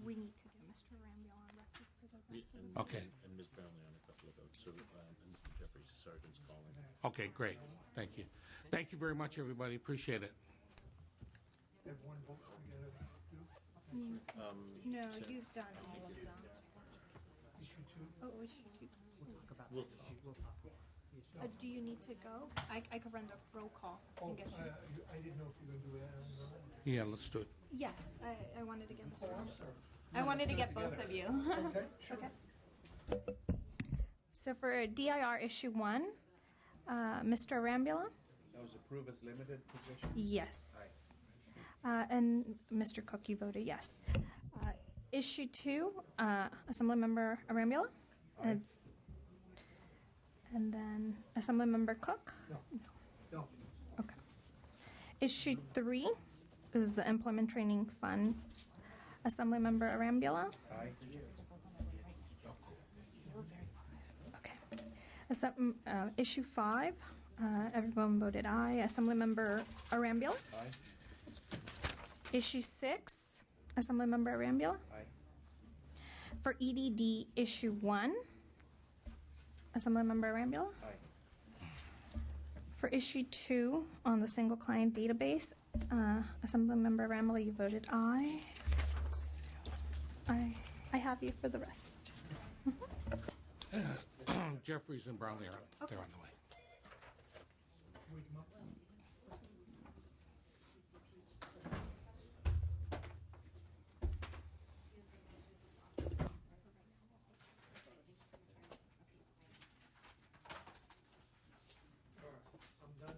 We need to get Mr. Rambiel on record for the rest of the Okay. And Ms. Brownlee on a couple of votes. So, and Mr. Jeffries, Sergeant's calling. Okay, great. Thank you. Thank you very much, everybody. Appreciate it. Have one vote together. No, you've done all of them. Issue 2? Oh, issue 2. We'll talk. Do you need to go? I could run the roll call and get you. I didn't know if you were going to do that. Yeah, let's do it. Yes, I wanted to get Mr. I wanted to get both of you. Okay, sure. Okay. So for DIR issue 1, Mr. Rambula? That was approved as limited position? Yes. And Mr. Cook, you voted yes. Issue 2, Assemblymember Rambula? And then Assemblymember Cook? No. Okay. Issue 3 is the Employment Training Fund. Assemblymember Arambula? Aye. Okay. Issue 5, everyone voted aye. Assemblymember Arambula? Aye. Issue 6, Assemblymember Arambula? Aye. For EDD Issue 1, Assemblymember Arambula? Aye. For Issue 2, on the single client database, Assemblymember Arambula, you voted aye. I have you for the rest. Jeffries and Brownlee are they're on the way. I'm done.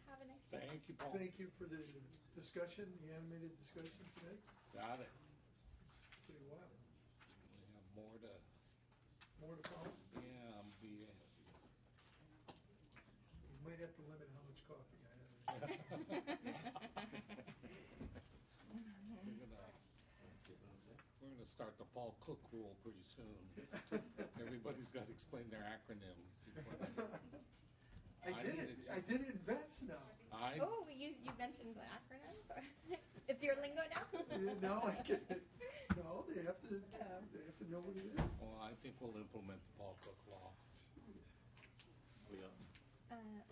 Have a nice day. Thank you, Paul. Thank you for the discussion, the animated discussion today. Got it. Pretty wild. We have more to. More to follow. Yeah, You might have to limit how much coffee I have. We're gonna start the Paul Cook rule pretty soon. Everybody's got to explain their acronym. I did it in vets now. Oh, you mentioned the acronyms? It's your lingo now? No, I get it. No, they have to know what it is. Well, I think we'll implement the Paul Cook law.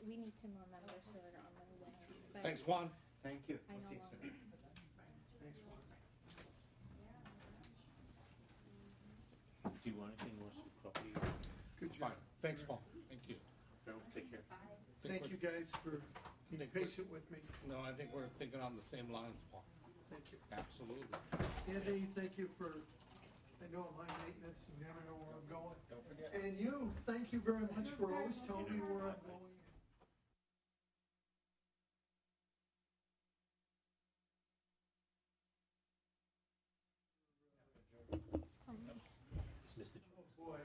We need 2 more members who are on the way. But Thanks, Juan. Thank you. I know longer. Thanks, Juan. Do you want anything more coffee? Good job. Fine. Thanks, Paul. Thank you. Take care. Thank you guys for being patient with me. No, I think we're thinking on the same lines, Paul. Thank you. Absolutely. Andy, thank you for, I know I'm high maintenance, you never know where I'm going. Don't forget. And you, thank you very much for always telling me where I'm going. It's Mr. Oh, boy.